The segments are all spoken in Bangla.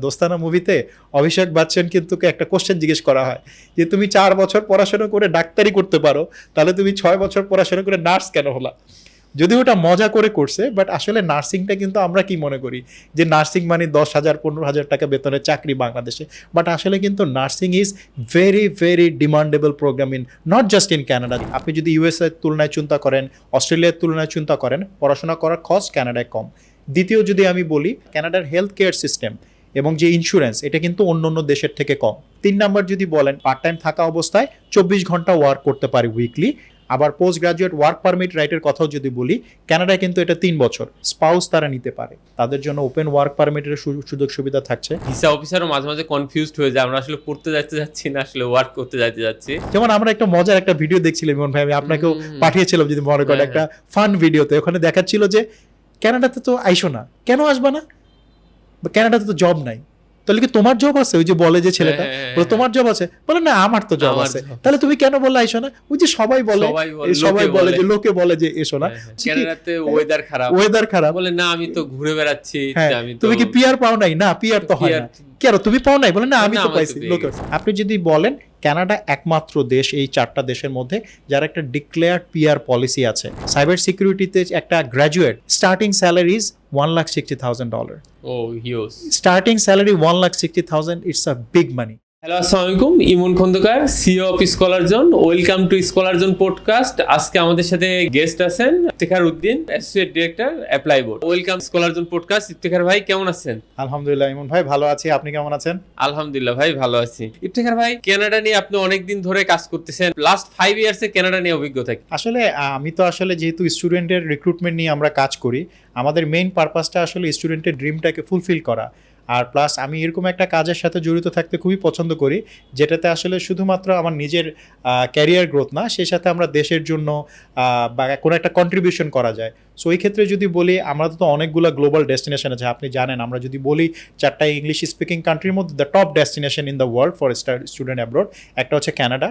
দোস্তানা মুভিতে অভিষেক বচ্চন কিন্তু একটা কোশ্চেন জিজ্ঞেস করা হয় যে তুমি 4 বছর পড়াশোনা করে ডাক্তারি করতে পারো, তাহলে তুমি 6 বছর পড়াশোনা করে নার্স কেন হলা? যদি ওটা মজা করে করছে, বাট আসলে নার্সিংটা কিন্তু আমরা কি মনে করি যে নার্সিং মানে 10,000 15,000 টাকা বেতনের চাকরি বাংলাদেশে, বাট আসলে কিন্তু nursing is very very demandable program in not just in Canada. আপনি যদি ইউএসএর তুলনায় চিন্তা করেন, অস্ট্রেলিয়ার তুলনায় চিন্তা করেন, পড়াশোনা করার কস্ট কানাডায় কম। দ্বিতীয় যদি আমি বলি, কানাডার হেলথ কেয়ার সিস্টেম এবং যে ইন্স্যুরেন্স, এটা কিন্তু অন্য অন্য দেশের থেকে কম। 3 নাম্বার যদি বলেন, পার্ট টাইম থাকা অবস্থায় 24 ঘন্টা ওয়ার্ক করতে পারি উইকলি। আবার পোস্ট গ্রাজুয়েট ওয়ার্ক পারমিট রাইটের কথাও যদি বলি, কানাডায় কিন্তু এটা 3 বছর স্পাউস তারা নিতে পারে, তাদের জন্য ওপেন ওয়ার্ক পারমিটের সুযোগ সুবিধা থাকছে। ভিসা অফিসারও মাঝে মাঝে কনফিউজড হয়ে যায়, আমরা আসলে পড়তে যাচ্ছি না আসলে ওয়ার্ক করতে যাচ্ছি। যেমন আমরা একটা মজার একটা ভিডিও দেখছিলাম ইমন ভাই, আমি আপনাকেও পাঠিয়েছিলাম যদি মনে করেন, একটা ফান ভিডিওতে। ওখানে দেখাচ্ছিল যে কানাডাতে তো আইসো না, কেন আসবা না? কানাডাতে তো জব নাই। তাহলে কি তোমার জব আছে? ওই যে বলে যে ছেলেটা, তোমার জব আছে, বলে না আমার তো জব আছে। তাহলে তুমি কেন বললে আইসো না? ওই যে সবাই বলে যে লোকে বলে যে এসো না, কানাডাতে ওয়েদার খারাপ বলে না আমি তো ঘুরে বেড়াচ্ছি। তুমি কি পিআর পাও নাই? না পিআর তো হয় না। কেন তুমি পাও নাই? বলে না আমি তো পাইছি। আপনি যদি বলেন কানাডা একমাত্র দেশ এই 4টা দেশের মধ্যে যার একটা ডিক্লেয়ার্ড পিআর পলিসি আছে। সাইবার সিকিউরিটিতে একটা graduate starting salary is $160,000। Starting salary 160,000, it's a big money. Hello, আসসালামু আলাইকুম। Emon Khandakar, CEO of Scholar Zone. Welcome to Scholar Zone podcast. আজকে আমাদের সাথে গেস্ট আছেন Iftekhar Uddin, associate director ApplyBoard. Welcome Scholar Zone podcast. Iftekhar ভাই কেমন আছেন? আলহামদুলিল্লাহ ইমন ভাই ভালো আছি, আপনি কেমন আছেন? আলহামদুলিল্লাহ ভাই ভালো আছি। ইফতেখার ভাই, কানাডা নিয়ে আপনি অনেকদিন ধরে কাজ করতেছেন, লাস্ট 5 ইয়ার্সে কানাডা নিয়ে অভিজ্ঞতা কি? আসলে আমি তো আসলে যেহেতু স্টুডেন্টের রিক্রুটমেন্ট নিয়ে আমরা কাজ করি, আমাদের মেইন পারপাসটা আসলে স্টুডেন্টের ড্রিমটাকে ফুলফিল করা। আর প্লাস আমি এরকম একটা কাজের সাথে জড়িত থাকতে খুবই পছন্দ করি, যেটাতে আসলে শুধুমাত্র আমার নিজের ক্যারিয়ার গ্রোথ না, সেই সাথে আমরা দেশের জন্য বা কোনো একটা কন্ট্রিবিউশন করা যায়। সো এই ক্ষেত্রে যদি বলি, আমরা তো অনেকগুলো গ্লোবাল ডেস্টিনেশন আছে, আপনি জানেন। আমরা যদি বলি 4টা ইংলিশ স্পিকিং কান্ট্রির মধ্যে the top destination in the world for student abroad, একটা হচ্ছে কানাডা,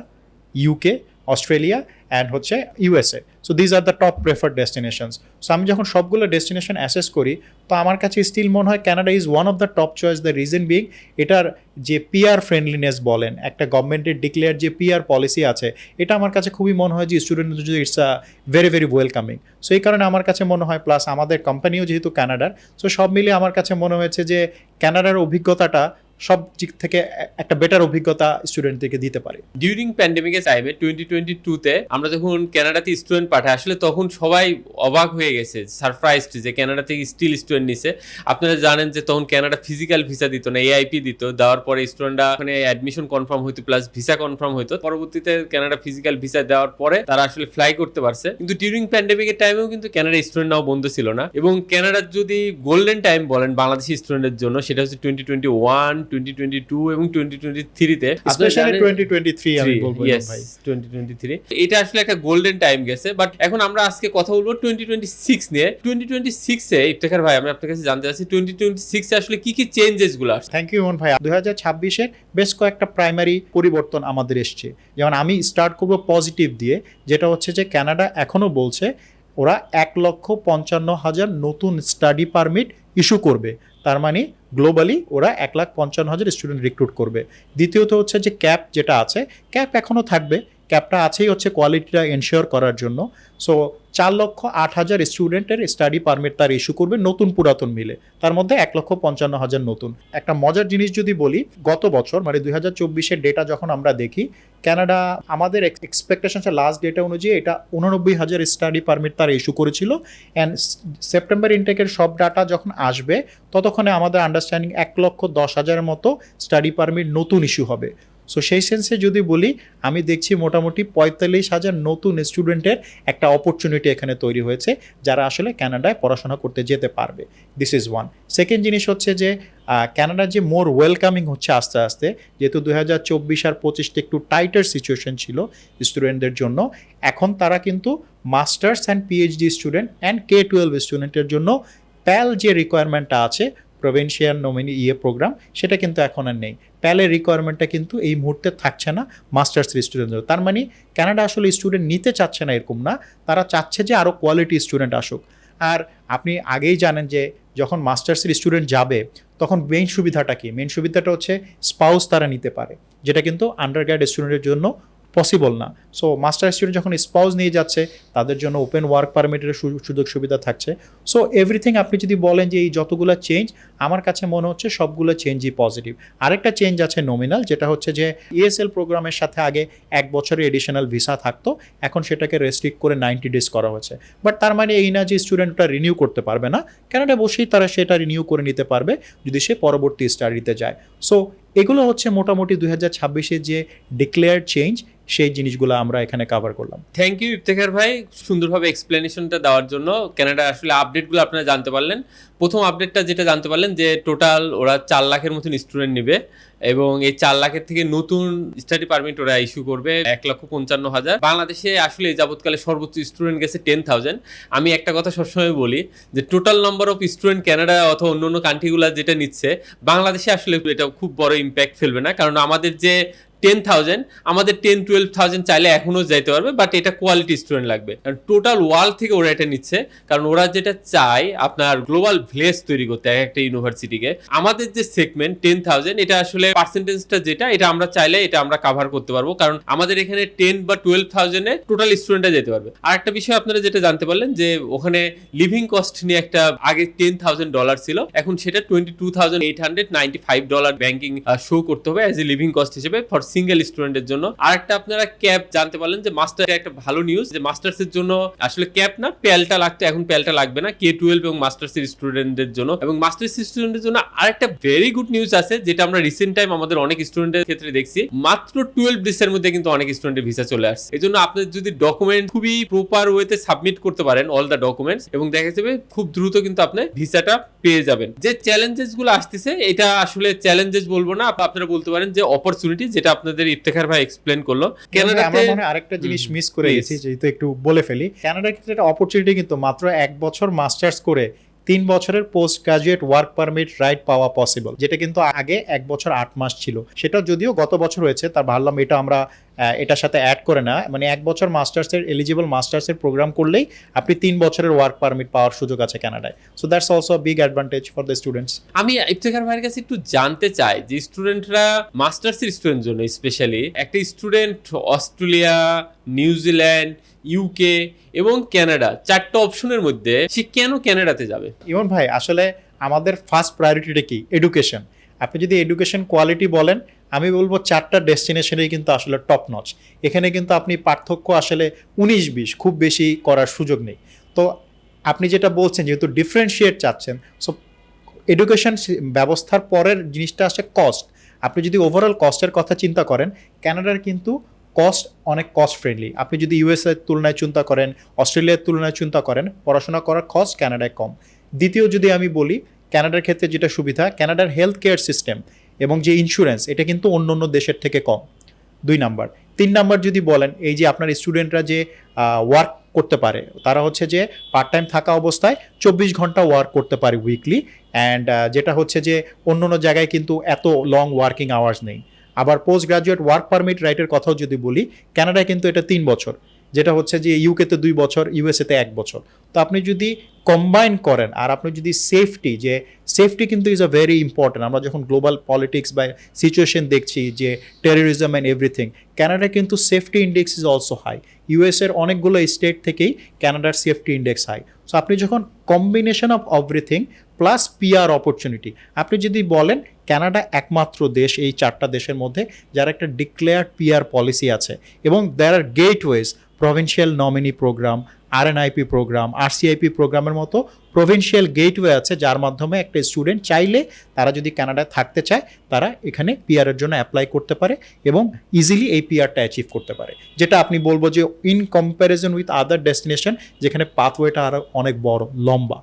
ইউকে, অস্ট্রেলিয়া অ্যান্ড হচ্ছে USA. So these are the top preferred destinations. So আমি যখন সবগুলো ডেস্টিনেশন অ্যাসেস করি, তো আমার কাছে স্টিল মনে হয় Canada is one of the top choice. The reason being, এটার যে পিআর ফ্রেন্ডলিনেস বলেন, একটা গভর্নমেন্টের ডিক্লেয়ার যে পিআর পলিসি আছে, এটা আমার কাছে খুবই মনে হয় যে স্টুডেন্টদের জন্য it's a very very welcoming. So এই কারণে আমার কাছে মনে হয়, প্লাস আমাদের কোম্পানিও যেহেতু কানাডার, সো সব মিলিয়ে আমার কাছে মনে হয়েছে যে কানাডার অভিজ্ঞতাটা সব দিক থেকে একটা বেটার অভিজ্ঞতা স্টুডেন্টদেরকে দিতে পারে। ডিউরিং প্যান্ডেমিকের টাইমে 2022-তে আমরা যখন কানাডাতে স্টুডেন্ট পাঠাই, আসলে তখন সবাই অবাক হয়ে গেছে, সারপ্রাইজড যে কানাডা থেকে স্টিল স্টুডেন্ট নিছে। আপনারা জানেন যে তখন কানাডা ফিজিক্যাল ভিসা দিত না, এআইপি দিত। দেওয়ার পরে স্টুডেন্টরা ওখানে অ্যাডমিশন কনফার্ম হইতো, প্লাস ভিসা কনফার্ম হইতো। পরবর্তীতে কানাডা ফিজিক্যাল ভিসা দেওয়ার পরে তারা আসলে ফ্লাই করতে পারছে। কিন্তু ডিউরিং প্যান্ডেমিকের টাইমেও কিন্তু কানাডা স্টুডেন্ট নাও বন্ধ ছিল না। এবং কানাডার যদি গোল্ডেন টাইম বলেন বাংলাদেশি স্টুডেন্টের জন্য, সেটা হচ্ছে 2021, 2022 এবং 2023-তে, স্পেশালি 2023 আমি বলবো ভাই 2023 এটা আসলে একটা গোল্ডেন টাইম গেছে। বাট এখন আমরা আজকে কথা বলবো 2026 নিয়ে। 2026-এ ইফতেখার ভাই, আমি আপনার কাছে জানতে চাচ্ছি 2026-এ আসলে কি কি চেঞ্জেস গুলো আসছে? থ্যাংক ইউ ইমন ভাই। 2026-এর বেশ কয়েকটা প্রাইমারি পরিবর্তন আমাদের এসছে। যেমন আমি স্টার্ট করব পজিটিভ দিয়ে, যেটা হচ্ছে যে কানাডা এখনো বলছে ওরা 1,55,000 নতুন স্টাডি পারমিট ইস্যু করবে। তার মানে গ্লোবালি ওরা 1,55,000 স্টুডেন্ট রিক্রুট করবে। দ্বিতীয়ত হচ্ছে যে ক্যাপ যেটা আছে, ক্যাপ এখনও থাকবে। ক্যাপটা আছেই হচ্ছে কোয়ালিটিটা এনশিওর করার জন্য। সো 4,08,000 স্টুডেন্টের স্টাডি পারমিট তার ইস্যু করবে, নতুন পুরাতন মিলে। তার মধ্যে 1,55,000 নতুন। একটা মজার জিনিস যদি বলি, গত বছর মানে 2024-এর ডেটা যখন আমরা দেখি, কানাডা আমাদের এক্সপেকটেশনসের লাস্ট ডেটা অনুযায়ী এটা 89,000 স্টাডি পারমিট তার ইস্যু করেছিল। অ্যান্ড সেপ্টেম্বর ইনটেকের সব ডাটা যখন আসবে, ততক্ষণে আমাদের আন্ডারস্ট্যান্ডিং 1,10,000 মতো স্টাডি পারমিট নতুন ইস্যু হবে। সো সেই সেন্সে যদি বলি, আমি দেখছি মোটামুটি 45,000 নতুন স্টুডেন্টের একটা অপরচুনিটি এখানে তৈরি হয়েছে, যারা আসলে কানাডায় পড়াশোনা করতে যেতে পারবে। This is one. সেকেন্ড জিনিস হচ্ছে যে কানাডার যে মোর ওয়েলকামিং হচ্ছে আস্তে আস্তে, যেহেতু 2024 আর 25-তে একটু টাইটার সিচুয়েশন ছিল স্টুডেন্টদের জন্য, এখন তারা কিন্তু masters and PhD student and K-12 স্টুডেন্টের জন্য প্যাল যে রিকোয়ারমেন্টটা আছে, প্রভিন্সিয়াল নমিনি প্রোগ্রাম, সেটা কিন্তু এখন আর নেই। প্যালের রিকোয়ারমেন্টটা কিন্তু এই মুহূর্তে থাকছে না মাস্টার্সের স্টুডেন্টদের। তার মানে কানাডা আসলে স্টুডেন্ট নিতে চাচ্ছে না এরকম না, তারা চাচ্ছে যে আরও কোয়ালিটি স্টুডেন্ট আসুক। আর আপনি আগেই জানেন যে যখন মাস্টার্সের স্টুডেন্ট যাবে, তখন মেইন সুবিধাটা কি? মেইন সুবিধাটা হচ্ছে স্পাউস তারা নিতে পারে, যেটা কিন্তু আন্ডারগ্র্যাড স্টুডেন্টের জন্য পসিবল না। সো মাস্টার স্টুডেন্ট যখন স্পাউস নিয়ে যাচ্ছে তাদের জন্য ওপেন ওয়ার্ক পারমিটের সুযোগ সুবিধা থাকছে। সো এভরিথিং আপনি যদি বলেন যে এই যতগুলো চেঞ্জ, আমার কাছে মনে হচ্ছে সবগুলো চেঞ্জই পজিটিভ। আরেকটা চেঞ্জ আছে নমিনাল, যেটা হচ্ছে যে ESL প্রোগ্রামের সাথে আগে 1 বছরের এডিশনাল ভিসা থাকতো, এখন সেটাকে রেস্ট্রিক্ট করে 90 ডেজ করা হয়েছে। বাট তার মানে এই না যে স্টুডেন্টটা রিনিউ করতে পারবে না, কানাডা বসেই তারা সেটা রিনিউ করে নিতে পারবে যদি সে পরবর্তী স্টাডিতে যায়। সো এগুলো হচ্ছে মোটামুটি 2026-এ যে ডিক্লেয়ার্ড চেঞ্জ, সেই জিনিসগুলো আমরা এখানে কভার করলাম। থ্যাংক ইউ ইফতেখার ভাই, সুন্দরভাবে এক্সপ্লেনেশনটা দেওয়ার জন্য। কানাডা আসলে আপডেটগুলো আপনারা জানতে পারলেন। প্রথম আপডেটটা যেটা জানতে পারলেন যে টোটাল ওরা 4 লাখের মতন স্টুডেন্ট নেবে, এবং এই 4 লাখের থেকে নতুন স্টাডি পারমিট ওরা ইস্যু করবে 1,55,000। বাংলাদেশে আসলে এই যাবৎকালে সর্বোচ্চ স্টুডেন্ট গেছে 10,000। আমি একটা কথা সবসময় বলি যে total number of student Canada অথবা অন্য অন্য কান্ট্রিগুলো যেটা নিচ্ছে, বাংলাদেশে আসলে এটা খুব বড় ইম্প্যাক্ট ফেলবে না, কারণ আমাদের যে 10,000, আমাদের 10-12,000 চাইলে এখনো যাইতে পারবে, বাট এটা কোয়ালিটি স্টুডেন্ট লাগবে। কারণ টোটাল ওয়ার্ল্ড থেকে ওরা এটা নিচ্ছে, কারণ ওরা যেটা চায় আপনার গ্লোবাল ভিলেজ তৈরি করতে একটা ইউনিভার্সিটিকে। আমাদের যে সেগমেন্ট 10,000, এটা আসলে পার্সেন্টেজটা যেটা, এটা আমরা চাইলে এটা আমরা কাভার করতে পারবো, কারণ আমাদের এখানে 10 বা 12,000-এ টোটাল স্টুডেন্টরা যেতে পারবে। আর একটা বিষয় আপনারা যেটা জানতে পারলেন যে ওখানে লিভিং কস্ট নিয়ে একটা আগে $10,000 ছিল, এখন সেটা $22,895 ব্যাংকিং শো করতে হবে অ্যাজ এ লিভিং কস্ট হিসেবে ফর সিঙ্গেল স্টুডেন্টের জন্য। আর একটা আপনারা ক্যাপ জানতে পারলেন যে মাস্টার, একটা ভালো নিউজ যে মাস্টার্স এর জন্য আসলে ক্যাপ না, প্যালটা লাগতো, এখন প্যালটা লাগবে না K-12 এবং মাস্টার্স এর স্টুডেন্টদের জন্য। এবং মাস্টার্স স্টুডেন্টের জন্য আরেকটা ভেরি গুড নিউজ আছে, যেটা আমরা রিসেন্ট টাইম আমাদের অনেক স্টুডেন্টের ক্ষেত্রে দেখছি, মাত্র 12 ডেজের মধ্যে কিন্তু অনেক স্টুডেন্টের ভিসা চলে আসছে। এই জন্য আপনি যদি ডকুমেন্ট খুবই প্রপার ওয়েতে সাবমিট করতে পারেন অল দ্য ডকুমেন্টস, এবং দেখা যাবে খুব দ্রুত কিন্তু আপনি ভিসাটা পেয়ে যাবেন। যে চ্যালেঞ্জেস গুলো আসতেছে, এটা আসলে চ্যালেঞ্জেস বলবো না, আপনারা বলতে পারেন যে অপরচুনিটি, যেটা আপনাদের ইফতেখার ভাই এক্সপ্লেন করলো। কানাডাতে আমরা আরেকটা জিনিস মিস করে গেছি, যেহেতু একটু বলে ফেলি। কানাডার ক্ষেত্রে একটা অপরচুনিটি কিন্তু মাত্র 1 বছর মাস্টার্স করে 3 বছরের post graduate work permit right পাওয়া পসিবল, যেটা কিন্তু আগে 1 বছর 8 মাস ছিল। সেটা যদিও গত বছর হয়েছে, তার ভাবলাম এটা আমরা এটার সাথে অ্যাড করে না, মানে 1 বছর মাস্টার্সের এলিজিবল মাস্টার্সের প্রোগ্রাম করলেই আপনি 3 বছরের ওয়ার্ক পারমিট পাওয়ার সুযোগ আছে কানাডায়। So that's also a big advantage for the students. আমি ইফতেখার ভাইয়ের কাছে একটু জানতে চাই যে স্টুডেন্টরা মাস্টার্সের স্টুডেন্ট জন্য স্পেশালি, একটা স্টুডেন্ট অস্ট্রেলিয়া, নিউজিল্যান্ড, ইউকে এবং কানাডা 4টা অপশনের মধ্যে সে কেন কানাডাতে যাবে? ইমন ভাই, আসলে আমাদের ফার্স্ট প্রায়োরিটিটা কি? এডুকেশন। আপনি যদি এডুকেশন কোয়ালিটি বলেন, আমি বলবো 4টা ডেস্টিনেশনেই কিন্তু আসলে টপ নচ। এখানে কিন্তু আপনি পার্থক্য আসলে 19-20 খুব বেশি করার সুযোগ নেই। তো আপনি যেটা বলছেন, যেহেতু ডিফারেন্সিয়েট চাচ্ছেন, সো এডুকেশন ব্যবস্থার পরের জিনিসটা আসে কস্ট। আপনি যদি ওভারঅল কস্টের কথা চিন্তা করেন, কানাডার কিন্তু কস্ট অনেক কস্ট ফ্রেন্ডলি। আপনি যদি ইউএসএর তুলনায় চিন্তা করেন, অস্ট্রেলিয়ার তুলনায় চিন্তা করেন, পড়াশোনা করার কস্ট কানাডায় কম। দ্বিতীয় যদি আমি বলি, কানাডার ক্ষেত্রে যেটা সুবিধা, কানাডার হেলথ কেয়ার সিস্টেম এবং যে ইন্স্যুরেন্স, এটা কিন্তু অন্য অন্য দেশের থেকে কম। 2 নাম্বার। 3 নাম্বার যদি বলেন, এই যে আপনার স্টুডেন্টরা যে ওয়ার্ক করতে পারে, তারা হচ্ছে যে পার্ট টাইম থাকা অবস্থায় 24 ঘন্টা ওয়ার্ক করতে পারে উইকলি, অ্যান্ড যেটা হচ্ছে যে অন্য অন্য জায়গায় কিন্তু এত লং ওয়ার্কিং আওয়ার্স নেই। আবার পোস্ট গ্রাজুয়েট ওয়ার্ক পারমিট রাইটের কথাও যদি বলি, কানাডায় কিন্তু এটা 3 বছর, যেটা হচ্ছে যে ইউকেতে 2 বছর, ইউএসএতে 1 বছর। তো আপনি যদি কম্বাইন করেন, আর আপনি যদি সেফটি কিন্তু ইজ আ ভেরি ইম্পর্টেন্ট। আমরা যখন গ্লোবাল পলিটিক্স বা সিচুয়েশন দেখছি, যে টেরোরিজম অ্যান্ড এভরিথিং, কানাডা কিন্তু safety index is also high. ইউএসের অনেকগুলো স্টেট থেকেই কানাডার সেফটি ইন্ডেক্স হাই। সো আপনি যখন combination of everything plus PR opportunity, আপনি যদি বলেন কানাডা একমাত্র দেশ এই 4টা দেশের মধ্যে যার একটা ডিক্লেয়ার্ড পিআর পলিসি আছে, এবং দেয়ার আর গেটওয়েজ, প্রভিন্সিয়াল নমিনি প্রোগ্রাম, আরএনআইপি প্রোগ্রাম, আরসিআইপি প্রোগ্রামের মতো প্রভিন্সিয়াল গেটওয়ে আছে, যার মাধ্যমে একটা স্টুডেন্ট চাইলে তারা যদি কানাডায় থাকতে চায়, তারা এখানে পিআরের জন্য অ্যাপ্লাই করতে পারে এবং ইজিলি এই পিআরটা অ্যাচিভ করতে পারে, যেটা আপনি বলবো যে in comparison with other destination, যেখানে পাথওয়েটা আরও অনেক বড় লম্বা।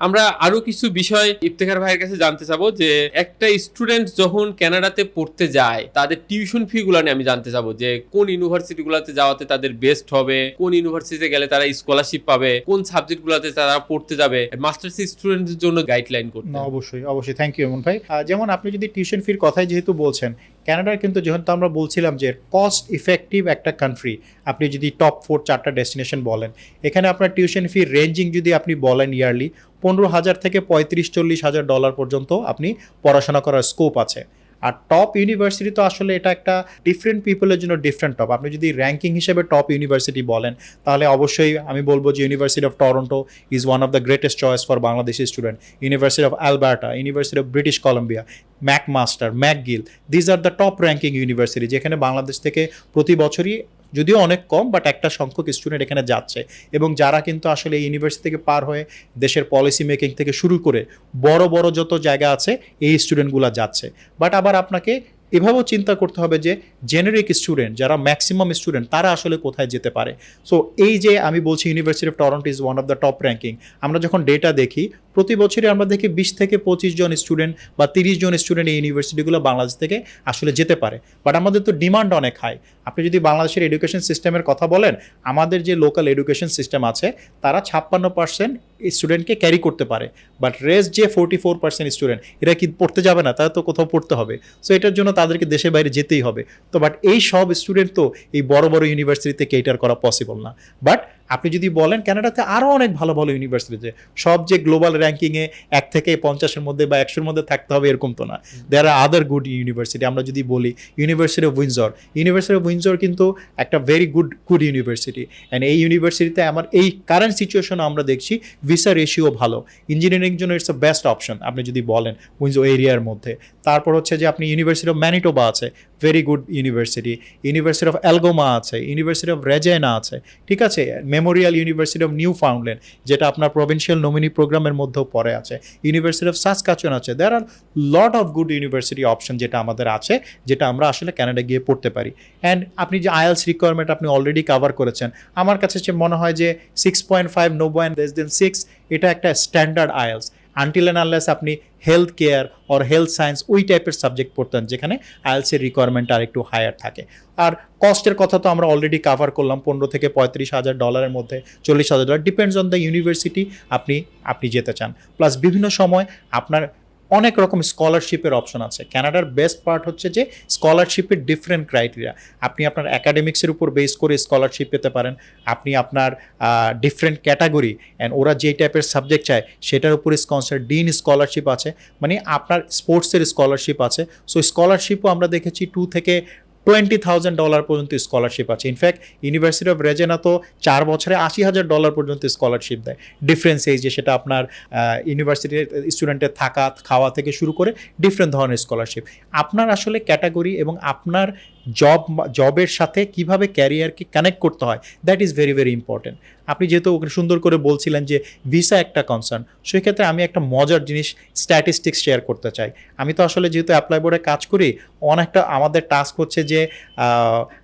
আমরা আরো কিছু বিষয় ইফতেখার ভাইয়ের কাছে জানতে চাবো, যে একটা স্টুডেন্ট যখন কানাডাতে পড়তে যায়, তাদের টিউশন ফি গুলো নিয়ে আমি জানতে চাবো, যে কোন ইউনিভার্সিটি গুলোতে যাওয়াতে তাদের বেস্ট হবে, কোন ইউনিভার্সিটিতে গেলে তারা স্কলারশিপ পাবে, কোন সাবজেক্ট গুলোতে তারা পড়তে যাবে, মাস্টার্স স্টুডেন্টদের জন্য গাইডলাইন করতে। অবশ্যই থ্যাংক ইউ এমন ভাই। যেমন আপনি যদি টিউশন ফির কথাই যেহেতু বলছেন, কানাডার কিন্তু যেহেতু আমরা বলছিলাম যে কস্ট ইফেক্টিভ একটা কান্ট্রি, আপনি যদি টপ 4-4টা ডেস্টিনেশন বলেন, এখানে আপনার টিউশন ফি রেঞ্জিং যদি আপনি বলেন ইয়ারলি 15,000 থেকে 35-40,000 ডলার পর্যন্ত আপনি পড়াশোনা করার স্কোপ আছে। আর টপ ইউনিভার্সিটি তো আসলে এটা একটা ডিফারেন্ট পিপলের জন্য ডিফারেন্ট টপ। আপনি যদি র্যাঙ্কিং হিসেবে টপ ইউনিভার্সিটি বলেন, তাহলে অবশ্যই আমি বলবো যে university of Toronto is one of the greatest choice for Bangladeshi student, university of Alberta, university of British Columbia, McMaster, McGill, these are the top ranking university, যেখানে বাংলাদেশ থেকে প্রতি বছরই যদিও অনেক কম বাট একটা সংখ্যক স্টুডেন্ট এখানে যাচ্ছে। এবং যারা কিন্তু আসলে এই ইউনিভার্সিটি থেকে পার হয়ে দেশের পলিসি মেকিং থেকে শুরু করে বড় বড় যত জায়গা আছে এই স্টুডেন্টগুলো যাচ্ছে। বাট আবার আপনাকে এভাবেও চিন্তা করতে হবে যে জেনারিক স্টুডেন্ট, যারা ম্যাক্সিমাম স্টুডেন্ট, তারা আসলে কোথায় যেতে পারে। সো এই যে আমি বলছি university of Toronto is one of the top ranking, আমরা যখন ডেটা দেখি প্রতি বছরই আমরা দেখি 20 থেকে 25 জন স্টুডেন্ট বা 30 জন স্টুডেন্ট এই ইউনিভার্সিটিগুলো বাংলাদেশ থেকে আসলে যেতে পারে। বাট আমাদের তো ডিমান্ড অনেক হাই। আপনি যদি বাংলাদেশের এডুকেশন সিস্টেমের কথা বলেন, আমাদের যে লোকাল এডুকেশন সিস্টেম আছে তারা 56% স্টুডেন্টকে ক্যারি করতে পারে, বাট রেস্ট যে 44% স্টুডেন্ট, এরা কি পড়তে যাবে না? তারা তো কোথাও পড়তে হবে। সো এটার জন্য তাদেরকে দেশের বাইরে যেতেই হবে। তো বাট এই সব স্টুডেন্ট তো এই বড় বড় ইউনিভার্সিটিতে কেটার করা পসিবল না। বাট আপনি যদি বলেন কানাডাতে আরও অনেক ভালো ভালো ইউনিভার্সিটিতে, সব যে গ্লোবাল র্যাঙ্কিংয়ে 1 থেকে 50-এর মধ্যে বা 100-এর মধ্যে থাকতে হবে এরকম তো না। দেয়ার আর আদার গুড ইউনিভার্সিটি। আমরা যদি বলি university of Windsor, university of Windsor কিন্তু একটা ভেরি গুড ইউনিভার্সিটি। অ্যান্ড এই ইউনিভার্সিটিতে আমার এই কারেন্ট সিচুয়েশনে আমরা দেখছি ভিসা রেশিও ভালো, ইঞ্জিনিয়ারিং জন্য ইটস আ বেস্ট অপশন আপনি যদি বলেন উইন্ডসর এরিয়ার মধ্যে। তারপর হচ্ছে যে আপনি ইউনিভার্সিটি অফ ম্যানিটোবা আছে, very good university, university of Algoma আছে, ইউনিভার্সিটি অফ রেজেনা আছে, ঠিক আছে, memorial university of Newfoundland যেটা আপনার প্রভিন্সিয়াল নমিনি প্রোগ্রামের মধ্যেও পড়ে আছে, ইউনিভার্সিটি অফ সাসকাচুয়ান আছে। There are lot of good university option যেটা আমাদের আছে, যেটা আমরা আসলে কানাডা গিয়ে পড়তে পারি। অ্যান্ড আপনি যে আইএলস রিকোয়ারমেন্ট আপনি অলরেডি কভার করেছেন, আমার কাছে মনে হয় যে 6.5 নো পয়েন্ট লেস দেন 6 এটা একটা standard IELTS, until and unless আপনি health care or health science ওই টাইপের সাবজেক্ট পড়তেন যেখানে আইএলসের রিকোয়ারমেন্ট আর একটু হায়ার থাকে। আর কস্টের কথা তো আমরা অলরেডি কাভার করলাম, 15 থেকে 35,000 ডলারের মধ্যে 40,000 dollar, depends on the university আপনি যেতে চান। প্লাস বিভিন্ন সময় আপনার অনেক রকম স্কলারশিপের অপশন আছে। কানাডার বেস্ট পার্ট হচ্ছে যে স্কলারশিপের ডিফারেন্ট ক্রাইটেরিয়া, আপনি আপনার অ্যাকাডেমিক্সের উপর বেস করে স্কলারশিপ পেতে পারেন, আপনি আপনার ডিফারেন্ট ক্যাটাগরি অ্যান্ড ওরা যেই টাইপের সাবজেক্ট চায় সেটার উপরে স্পন্সর ডিন স্কলারশিপ আছে, মানে আপনার স্পোর্টসের স্কলারশিপ আছে। সো স্কলারশিপও আমরা দেখেছি 2 থেকে 20,000 ডলার পর্যন্ত স্কলারশিপ আছে। ইনফ্যাক্ট ইউনিভার্সিটি অফ রেজেনা তো 4 বছরে 80,000 ডলার পর্যন্ত স্কলারশিপ দেয়। ডিফারেন্স এই যে সেটা আপনার ইউনিভার্সিটির স্টুডেন্টের থাকা খাওয়া থেকে শুরু করে ডিফারেন্ট ধরনের স্কলারশিপ। আপনার আসলে ক্যাটাগরি এবং আপনার জবের সাথে কিভাবে ক্যারিয়ারকে কানেক্ট করতে হয়, that is very very important. আপনি যেহেতু ওখানে সুন্দর করে বলছিলেন যে ভিসা একটা কনসার্ন, সেক্ষেত্রে আমি একটা মজার জিনিস স্ট্যাটিস্টিক্স শেয়ার করতে চাই। আমি তো আসলে যেহেতু অ্যাপ্লাই বোর্ডে কাজ করি, অনেকটা আমাদের টাস্ক হচ্ছে যে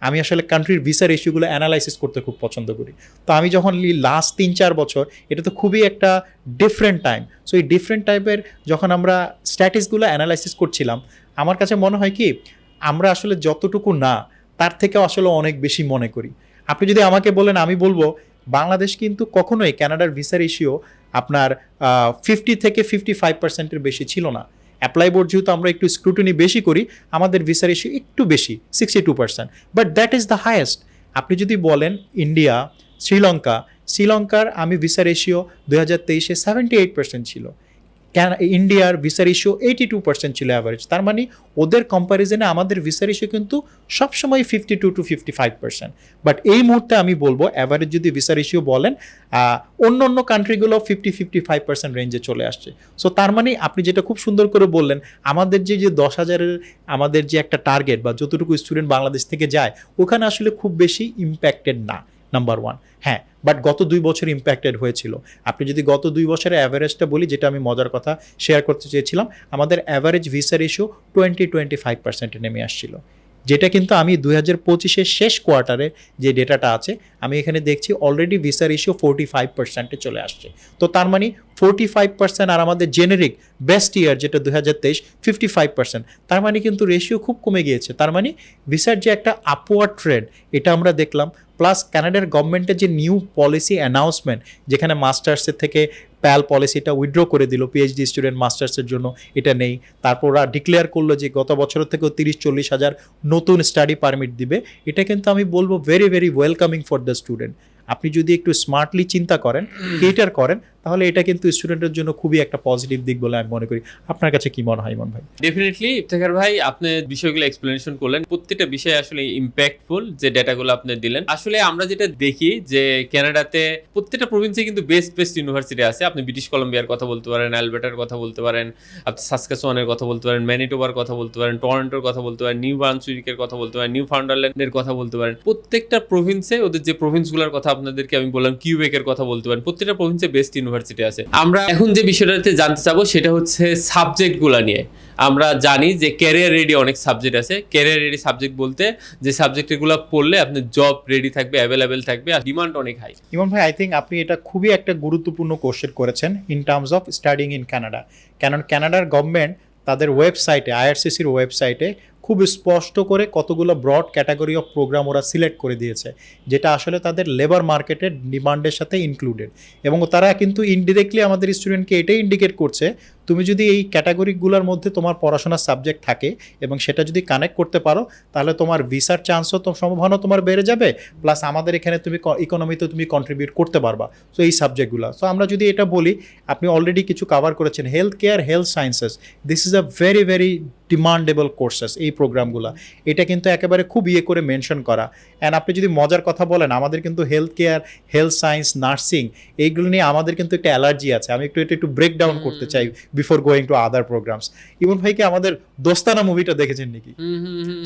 আমি আসলে কান্ট্রির ভিসার ইস্যুগুলো অ্যানালাইসিস করতে খুব পছন্দ করি। তো আমি যখন লাস্ট 3-4 বছর, এটা তো খুবই একটা ডিফারেন্ট টাইম। সো এই ডিফারেন্ট টাইপের যখন আমরা স্ট্যাটিসগুলো অ্যানালাইসিস করছিলাম, আমার কাছে মনে হয় কি আমরা আসলে যতটুকু না তার থেকেও আসলে অনেক বেশি মনে করি। আপনি যদি আমাকে বলেন, আমি বলবো বাংলাদেশ কিন্তু কখনোই কানাডার ভিসার ইস্যু আপনার 50 থেকে 55%-এর বেশি ছিল না। অ্যাপ্লাই বোর্ড যেহেতু আমরা একটু স্ক্রুটিনি বেশি করি, আমাদের ভিসার ইস্যু একটু বেশি 62%, but that is the highest. আপনি যদি বলেন ইন্ডিয়া, শ্রীলঙ্কার আমি ভিসার রেশিও 2023-এ 78% ছিল, ইন্ডিয়ার ভিসার ইস্যু 82% ছিল অ্যাভারেজ। তার মানে ওদের কম্প্যারিজনে আমাদের ভিসার ইস্যু কিন্তু সবসময় 52 to 55%। বাট এই মুহূর্তে আমি বলবো অ্যাভারেজ যদি ভিসার ইস্যু বলেন, অন্য অন্য কান্ট্রিগুলো 50-55% রেঞ্জে চলে আসছে। সো তার মানে আপনি যেটা খুব সুন্দর করে বললেন, আমাদের যে 10,000-এর আমাদের যে একটা টার্গেট বা যতটুকু স্টুডেন্ট বাংলাদেশ থেকে যায়, ওখানে আসলে খুব বেশি ইম্প্যাক্টেড না, নাম্বার 1। হ্যাঁ, বাট গত 2 বছর ইম্প্যাক্টেড হয়েছিল। আপনি যদি গত 2 বছরের অ্যাভারেজটা বলি, যেটা আমি মজার কথা শেয়ার করতে চেয়েছিলাম, আমাদের অ্যাভারেজ ভিসার ইস্যু 20-25%-এ নেমে আসছিল, যেটা কিন্তু আমি 2025-এর শেষ কোয়ার্টারে যে ডেটাটা আছে আমি এখানে দেখছি অলরেডি ভিসার ইস্যু 45%-এ চলে আসছে। তো তার মানে 45% আর আমাদের জেনেরিক বেস্ট ইয়ার যেটা 2023 55%, তার মানে কিন্তু রেশিও খুব কমে গিয়েছে। তার মানে ভিসার যে একটা আপওয়ার্ড ট্রেন্ড এটা আমরা দেখলাম। প্লাস কানাডার গভর্নমেন্টের যে নিউ পলিসি অ্যানাউন্সমেন্ট, যেখানে মাস্টার্সের থেকে প্যাল পলিসিটা উইথড্র করে দিল, পিএইচডি স্টুডেন্ট মাস্টার্সের জন্য এটা নেই। তারপর ওরা ডিক্লেয়ার করলো যে গত বছরের থেকেও 30-40 হাজার নতুন স্টাডি পারমিট দিবে। এটা কিন্তু আমি বলবো very very welcoming for the student. আপনি যদি একটু স্মার্টলি চিন্তা করেন, কেটার করেন, তাহলে এটা কিন্তু স্টুডেন্টের জন্য খুবই একটা পজিটিভ দিক বলে আমি মনে করি। আপনার কাছে কি মনে হয় ইমন ভাই? ডেফিনেটলি ইফতেখার ভাই, আপনি বিষয়গুলো এক্সপ্লেনেশন করলেন, প্রত্যেকটা বিষয় আসলে ইম্প্যাক্টফুল যে ডেটাগুলো আপনি দিলেন। আসলে আমরা যেটা দেখি যে কানাডাতে প্রত্যেকটা প্রভিন্সে কিন্তু বেস্ট ইউনিভার্সিটি আছে। আপনি ব্রিটিশ কলম্বিয়ার কথা বলতে পারেন, অ্যালবার্টার কথা বলতে পারেন, আপনি সাসকাচুয়ানের কথা বলতে পারেন, ম্যানিটোবার কথা বলতে পারেন, টরন্টোর কথা বলতে পারেন, নিউ ব্রান্সউইকের কথা বলতে পারেন, নিউ ফাউন্ডারল্যান্ডের কথা বলতে পারেন। প্রত্যেকটা প্রভিন্সে ওদের যে প্রভিন্সগুলোর কথা আপনাদেরকে আমি বললাম, কিউবেকের কথা বলতে পারেন, প্রত্যেকটা প্রভিন্সে বেস্ট ইউনিভার্সিটি আছে। আমরা এখন যে বিষয়টাতে জানতে চাবো সেটা হচ্ছে সাবজেক্টগুলো নিয়ে। আমরা জানি যে ক্যারিয়ার রেডি অনেক সাবজেক্ট আছে। ক্যারিয়ার রেডি সাবজেক্ট বলতে যে সাবজেক্টগুলো পড়লে আপনি জব রেডি থাকবে, অ্যাভেলেবেল থাকবে, আর ডিমান্ড অনেক হাই। ইমন ভাই, আই থিঙ্ক আপনি এটা খুবই একটা গুরুত্বপূর্ণ কোশ্চেন করেছেন in terms of studying in Canada. কারণ কানাডার গভর্নমেন্ট তাদের ওয়েবসাইটে, আইআরসিসির ওয়েবসাইটে খুব স্পষ্ট করে কতগুলো ব্রড ক্যাটাগরি অফ প্রোগ্রাম ওরা সিলেক্ট করে দিয়েছে, যেটা আসলে তাদের লেবার মার্কেটের ডিমান্ডের সাথে ইনক্লুডেড। এবং তারা কিন্তু ইনডিরেক্টলি আমাদের স্টুডেন্টকে এটাই ইন্ডিকেট করছে, তুমি যদি এই ক্যাটাগরিগুলোর মধ্যে তোমার পড়াশোনার সাবজেক্ট থাকে এবং সেটা যদি কানেক্ট করতে পারো, তাহলে তোমার ভিসার চান্সও তো সম্ভাবনা তোমার বেড়ে যাবে, প্লাস আমাদের এখানে তুমি ইকোনমিতে তুমি কন্ট্রিবিউট করতে পারবা। সো এই সাবজেক্টগুলো, সো আমরা যদি এটা বলি, আপনি অলরেডি কিছু কাভার করেছেন health care, health sciences, this is a very very demandable courses. এই প্রোগ্রামগুলো এটা কিন্তু একেবারে খুব করে মেনশন করা। অ্যান্ড আপনি যদি মজার কথা বলেন, আমাদের কিন্তু health care, health science, nursing, এইগুলো নিয়ে আমাদের কিন্তু একটা অ্যালার্জি আছে। আমি একটু ব্রেক ডাউন করতে চাই before going to other programs. Emon ভাইকে আমাদের দোস্তানা মুভিটা দেখেছেন নাকি?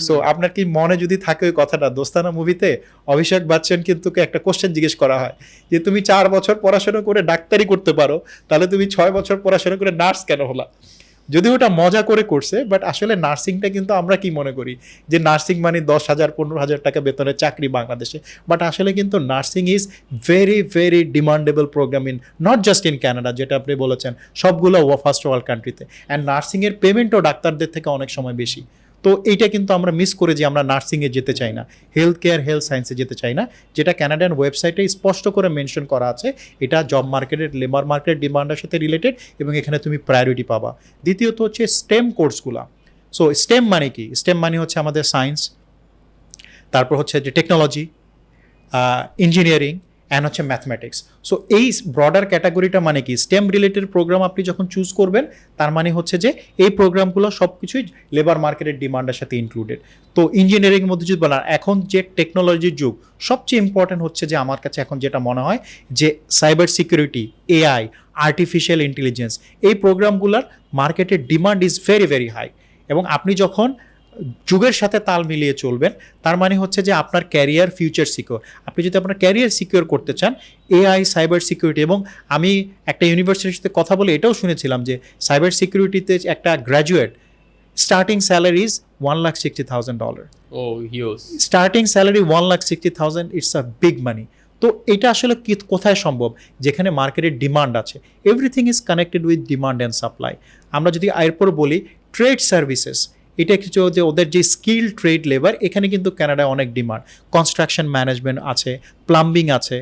সো আপনার কি মনে যদি থাকে ওই কথাটা, দোস্তানা মুভিতে অভিষেক বচ্চন কিন্তু একটা কোশ্চেন জিজ্ঞেস করা হয় যে তুমি 4 বছর পড়াশোনা করে ডাক্তারি করতে পারো, তাহলে তুমি 6 বছর পড়াশোনা করে নার্স কেন হলা? যদি ওটা মজা করে করছে, বাট আসলে নার্সিংটা কিন্তু আমরা কি মনে করি যে নার্সিং মানে 10,000 15,000 টাকা বেতনের চাকরি বাংলাদেশে, বাট আসলে কিন্তু nursing is very very demandable program in not just in Canada, যেটা আপনি বলেছেন সবগুলো ফার্স্ট ওয়ার্ল্ড কান্ট্রিতে। অ্যান্ড নার্সিংয়ের পেমেন্টও ডাক্তারদের থেকে অনেক সময় বেশি। তো এইটা কিন্তু আমরা মিস করে যে আমরা নার্সিংয়ে যেতে চাই না, হেলথ কেয়ার, হেলথ সায়েন্সে যেতে চাই না, যেটা কানাডিয়ান ওয়েবসাইটে স্পষ্ট করে মেনশন করা আছে। এটা জব মার্কেটের, লেবার মার্কেট ডিমান্ডের সাথে রিলেটেড এবং এখানে তুমি প্রায়োরিটি পাবা। দ্বিতীয়ত হচ্ছে স্টেম কোর্সগুলো। সো স্টেম মানে কি? স্টেম মানে হচ্ছে আমাদের সায়েন্স, তারপর হচ্ছে যে টেকনোলজি, ইঞ্জিনিয়ারিং অ্যান্ড হচ্ছে ম্যাথমেটিক্স। সো এই ব্রডার ক্যাটাগরিটা মানে কি, স্টেম রিলেটেড প্রোগ্রাম আপনি যখন চুজ করবেন, তার মানে হচ্ছে যে এই প্রোগ্রামগুলো সব কিছুই লেবার মার্কেটের ডিমান্ডের সাথে ইনক্লুডেড। তো ইঞ্জিনিয়ারিংয়ের মধ্যে যদি বলেন, এখন যে টেকনোলজির যুগ, সবচেয়ে ইম্পর্টেন্ট হচ্ছে যে আমার কাছে এখন যেটা মনে হয় যে cyber security, AI, artificial intelligence, এই প্রোগ্রামগুলোর মার্কেটের demand is very very high. এবং আপনি যখন যুগের সাথে তাল মিলিয়ে চলবেন, তার মানে হচ্ছে যে আপনার ক্যারিয়ার ফিউচার সিকিউর। আপনি যদি আপনার ক্যারিয়ার সিকিউর করতে চান, এআই, সাইবার সিকিউরিটি, এবং আমি একটা ইউনিভার্সিটির সাথে কথা বলে এটাও শুনেছিলাম যে সাইবার সিকিউরিটিতে একটা graduate starting salary is $1,60,000। Oh huge starting salary 1,60,000, it's a big money. তো এটা আসলে কোথায় সম্ভব? যেখানে মার্কেটের ডিমান্ড আছে। Everything is connected with demand and supply. আমরা যদি এরপর বলি ট্রেড সার্ভিসেস, এটা কিছু যে ওদের যে স্কিল ট্রেড লেবার, এখানে কিন্তু কানাডায় অনেক ডিমান্ড। কনস্ট্রাকশন ম্যানেজমেন্ট আছে, প্লাম্বিং আছে,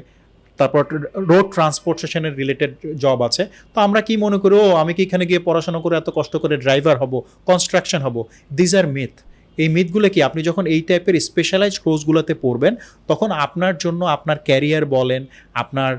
তারপর রোড ট্রান্সপোর্টেশনের রিলেটেড জব আছে। তো আমরা কি মনে করি, আমি কি এখানে গিয়ে পড়াশোনা করে এত কষ্ট করে ড্রাইভার হব, কনস্ট্রাকশন হব? These are myth. এই মিথগুলো কি, আপনি যখন এই টাইপের স্পেশালাইজ কোর্সগুলোতে পড়বেন, তখন আপনার জন্য আপনার ক্যারিয়ার বলেন, আপনার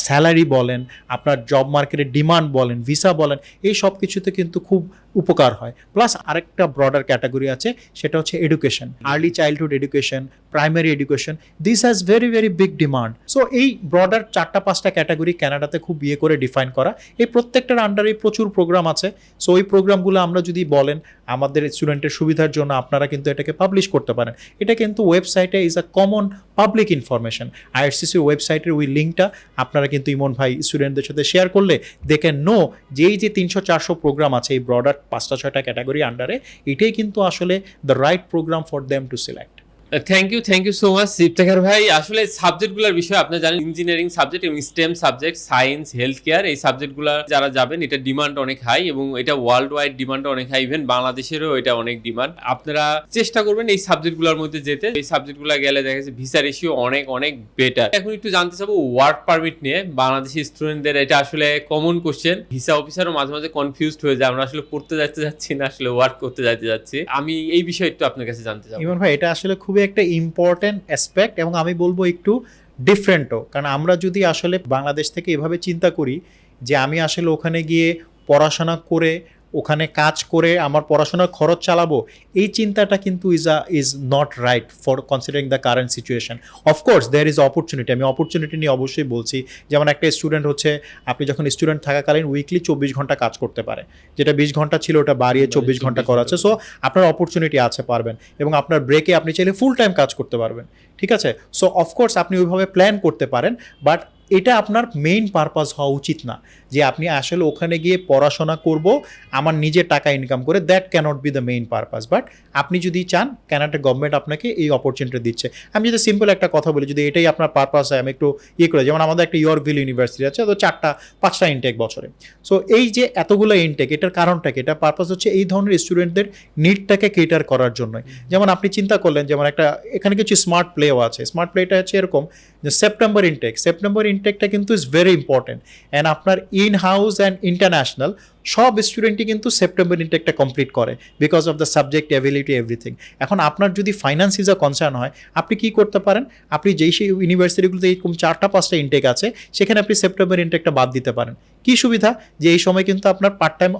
স্যালারি বলেন, আপনার জব মার্কেটের ডিমান্ড বলেন, ভিসা বলেন, এই সব কিছুতে কিন্তু খুব উপকার হয়। প্লাস আরেকটা ব্রডার ক্যাটাগরি আছে, সেটা হচ্ছে education, early childhood education, primary education, this has very very big demand. So এই ব্রডার 4-5টা ক্যাটাগরি কানাডাতে খুব করে ডিফাইন করা। এই প্রত্যেকটার আন্ডারে প্রচুর প্রোগ্রাম আছে। সো ওই প্রোগ্রামগুলো আমরা যদি বলেন আমাদের স্টুডেন্টের সুবিধার জন্য, আপনারা কিন্তু এটাকে পাবলিশ করতে পারেন। এটা কিন্তু ওয়েবসাইটে is a common public information. IRCC ওয়েবসাইটের ওই লিঙ্কটা আপনারা কিন্তু ইমন ভাই স্টুডেন্টদের সাথে শেয়ার করলে দে ক্যান নো যে এই যে 300-400 প্রোগ্রাম আছে এই ব্রডার 5টা-6টা ক্যাটাগরি আন্ডারে, এটাই কিন্তু আসলে the right program for them to select. Thank you so much Iftekhar ভাই। আসলে সাবজেক্টগুলোর বিষয়ে আপনি জানেন, ইঞ্জিনিয়ারিং সাবজেক্ট এবং STEM subject, science, health care, এই সাবজেক্টগুলো যারা যাবেন এটা ডিমান্ড অনেক হাই এবং এটা ওয়ার্ল্ড ওয়াইড ডিমান্ড অনেক হাই, ইভেন বাংলাদেশেরও এটা অনেক ডিমান্ড। আপনারা চেষ্টা করবেন এই সাবজেক্টগুলোর মধ্যে যেতে, এই সাবজেক্টগুলো গেলে দেখা যাচ্ছে ভিসা রেশিও অনেক অনেক বেটার। এখন একটু জানতে চাবো ওয়ার্ক পারমিট নিয়ে। বাংলাদেশি স্টুডেন্টদের এটা আসলে কমন কোশ্চেন, ভিসা অফিসারও মাঝে মাঝে কনফিউজড হয়ে যায়, আমরা আসলে পড়তে যাচ্ছি না আসলে ওয়ার্ক করতে যাচ্ছি। আমি এই বিষয়ে একটু আপনার কাছে জানতে চাবো। ইমন ভাই, এটা আসলে খুবই একটা ইম্পর্টেন্ট অ্যাসপেক্ট এবং আমি বলবো একটু ডিফারেন্টও। কারণ আমরা যদি আসলে বাংলাদেশ থেকে এভাবে চিন্তা করি যে আমি আসলে ওখানে গিয়ে পড়াশোনা করে, ওখানে কাজ করে আমার পড়াশোনার খরচ চালাবো, এই চিন্তাটা কিন্তু is not right for considering the current situation. Of course there is opportunity, আমি অপরচুনিটি নিয়ে অবশ্যই বলছি। যেমন একটা স্টুডেন্ট হচ্ছে, আপনি যখন স্টুডেন্ট থাকাকালীন উইকলি 24 ঘন্টা কাজ করতে পারে, যেটা 20 ঘন্টা ছিল ওটা বাড়িয়ে 24 ঘন্টা করা আছে। সো আপনার অপরচুনিটি আছে, পারবেন, এবং আপনার ব্রেকে আপনি চাইলে ফুল টাইম কাজ করতে পারবেন, ঠিক আছে। সো অফকোর্স আপনি ওইভাবে প্ল্যান করতে পারেন, বাট এটা আপনার মেইন পারপাস হওয়া উচিত না যে আপনি আসলে ওখানে গিয়ে পড়াশোনা করব আমার নিজের টাকা ইনকাম করে, that cannot be the main purpose. But আপনি যদি চান, কানাডা গভর্নমেন্ট আপনাকে এই অপরচুনিটি দিচ্ছে। আমি যদি সিম্পল একটা কথা বলি, যদি এটাই আপনার পারপাস হয়, আমি একটু করে, যেমন আমাদের একটা ইয়র্কভিল ইউনিভার্সিটি আছে, তো 4-5টা ইনটেক বছরে। সো এই যে এতগুলো ইনটেক, এটার কারণটা কি? এটার পারপাস হচ্ছে এই ধরনের স্টুডেন্টদের নিডটাকে কেটার করার জন্যই। যেমন আপনি চিন্তা করলেন, যেমন একটা এখানে কিছু স্মার্ট প্লেও আছে। স্মার্ট প্লেটা হচ্ছে এরকম যে সেপ্টেম্বর ইনটেকটা কিন্তু ইজ ভেরি ইম্পর্টেন্ট, অ্যান্ড আপনার ইন হাউস অ্যান্ড ইন্টারন্যাশনাল সব স্টুডেন্টই কিন্তু সেপ্টেম্বর ইনটেকটা কমপ্লিট করে because of the subject ability everything. এখন আপনার যদি ফাইন্যান্স ইজ আ কনসার্ন হয়, আপনি কি করতে পারেন? আপনি যেই সেই ইউনিভার্সিটিগুলোতে এরকম 4-5টা ইনটেক আছে, সেখানে আপনি সেপ্টেম্বর ইনটেকটা বাদ দিতে পারেন। কি সুবিধা যে এই সময় কিন্তু আপনার পার্ট টাইম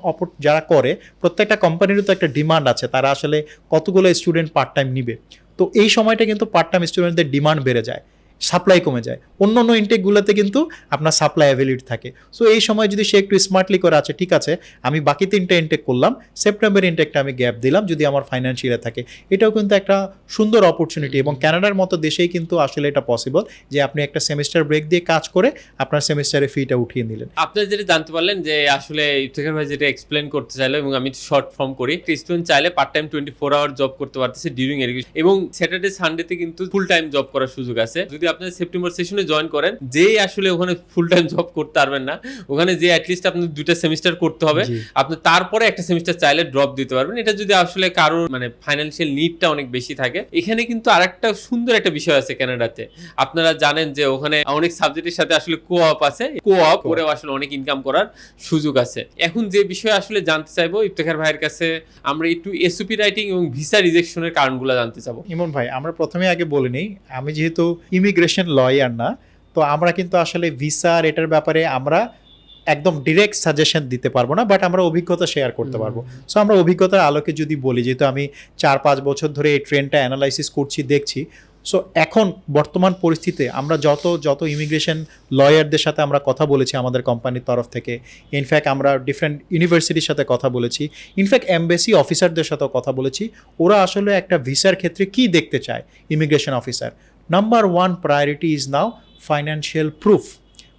যারা করে, প্রত্যেকটা কোম্পানিরও তো একটা ডিমান্ড আছে, তারা আসলে কতগুলো স্টুডেন্ট পার্ট টাইম নিবে। তো এই সময়টা কিন্তু পার্ট টাইম স্টুডেন্টদের ডিমান্ড বেড়ে যায়, সাপ্লাই কমে যায়। অন্য অন্য ইনটেকগুলোতে কিন্তু আপনার সাপ্লাই অ্যাভেলিটি থাকে। সো এই সময় যদি সে একটু স্মার্টলি করে, আছে ঠিক আছে আমি বাকি 3টে ইনটেক করলাম, সেপ্টেম্বর ইনটেকটা আমি গ্যাপ দিলাম যদি আমার ফাইন্যান্সিয়ালে থাকে, এটাও কিন্তু একটা সুন্দর অপরচুনিটি। এবং কানাডার মতো দেশেই কিন্তু আসলে এটা পসিবল যে আপনি একটা সেমিস্টার ব্রেক দিয়ে কাজ করে আপনার সেমিস্টারে ফিটা উঠিয়ে নিলেন। আপনারা যেটা জানতে পারলেন যে আসলে ইফতেখার ভাই যেটা এক্সপ্লেন করতে চাইলো, এবং আমি শর্ট ফর্ম করি, স্টুডেন্ট চাইলে পার্ট টাইম 24 আওয়ার জব করতে পারতেছে ডিউরিং এডুকেশন, এবং স্যাটারডে সানডেতে কিন্তু ফুল টাইম জব করার সুযোগ আছে। যদি আপনার সেপ্টেম্বর সেশনে জয়েন করেন, যে আসলে ওখানে ফুল টাইম জব করতে পারবেন না, ওখানে যে অ্যাটলিস্ট আপনার 2টা সেমিস্টার করতে হবে, আপনি তারপরে একটা সেমিস্টার চাইলে ড্রপ দিতে পারবেন। এটা যদি আসলে কারোর মানে ফাইন্যান্সিয়াল নিডটা অনেক বেশি থাকে। এখানে কিন্তু আরেকটা সুন্দর একটা বিষয় আছে কানাডাতে, আপনারা জানেন যে ওখানে অনেক সাবজেক্টের সাথে আসলে কোঅপ আছে, কোঅপ করেও আসলে অনেক ইনকাম করার সুযোগ আছে। এখন যে বিষয় আসলে জানতে চাইবো ইফতেখার ভাইয়ের কাছে, আমরা একটু এসওপি রাইটিং এবং ভিসা রিজেকশনের কারণগুলো জানতে চাবো। ইমন ভাই, আমরা প্রথমে আগে বলে নিই, আমি যেহেতু ইমিগ্রেশন লয়ার না, তো আমরা কিন্তু আসলে ভিসা এটার ব্যাপারে আমরা একদম ডিরেক্ট সাজেশন দিতে পারবো না, বাট আমরা অভিজ্ঞতা শেয়ার করতে পারবো। সো আমরা অভিজ্ঞতার আলোকে যদি বলি, যেহেতু আমি 4-5 বছর ধরে এই ট্রেন্ডটা অ্যানালাইসিস করছি, দেখছি। সো এখন বর্তমান পরিস্থিতিতে আমরা যত ইমিগ্রেশন লয়ারদের সাথে আমরা কথা বলেছি আমাদের কোম্পানির তরফ থেকে, ইনফ্যাক্ট আমরা ডিফারেন্ট ইউনিভার্সিটির সাথে কথা বলেছি, ইনফ্যাক্ট এমবেসি অফিসারদের সাথেও কথা বলেছি, ওরা আসলে একটা ভিসার ক্ষেত্রে কি দেখতে চায় immigration officer. Number 1 priority is now financial proof.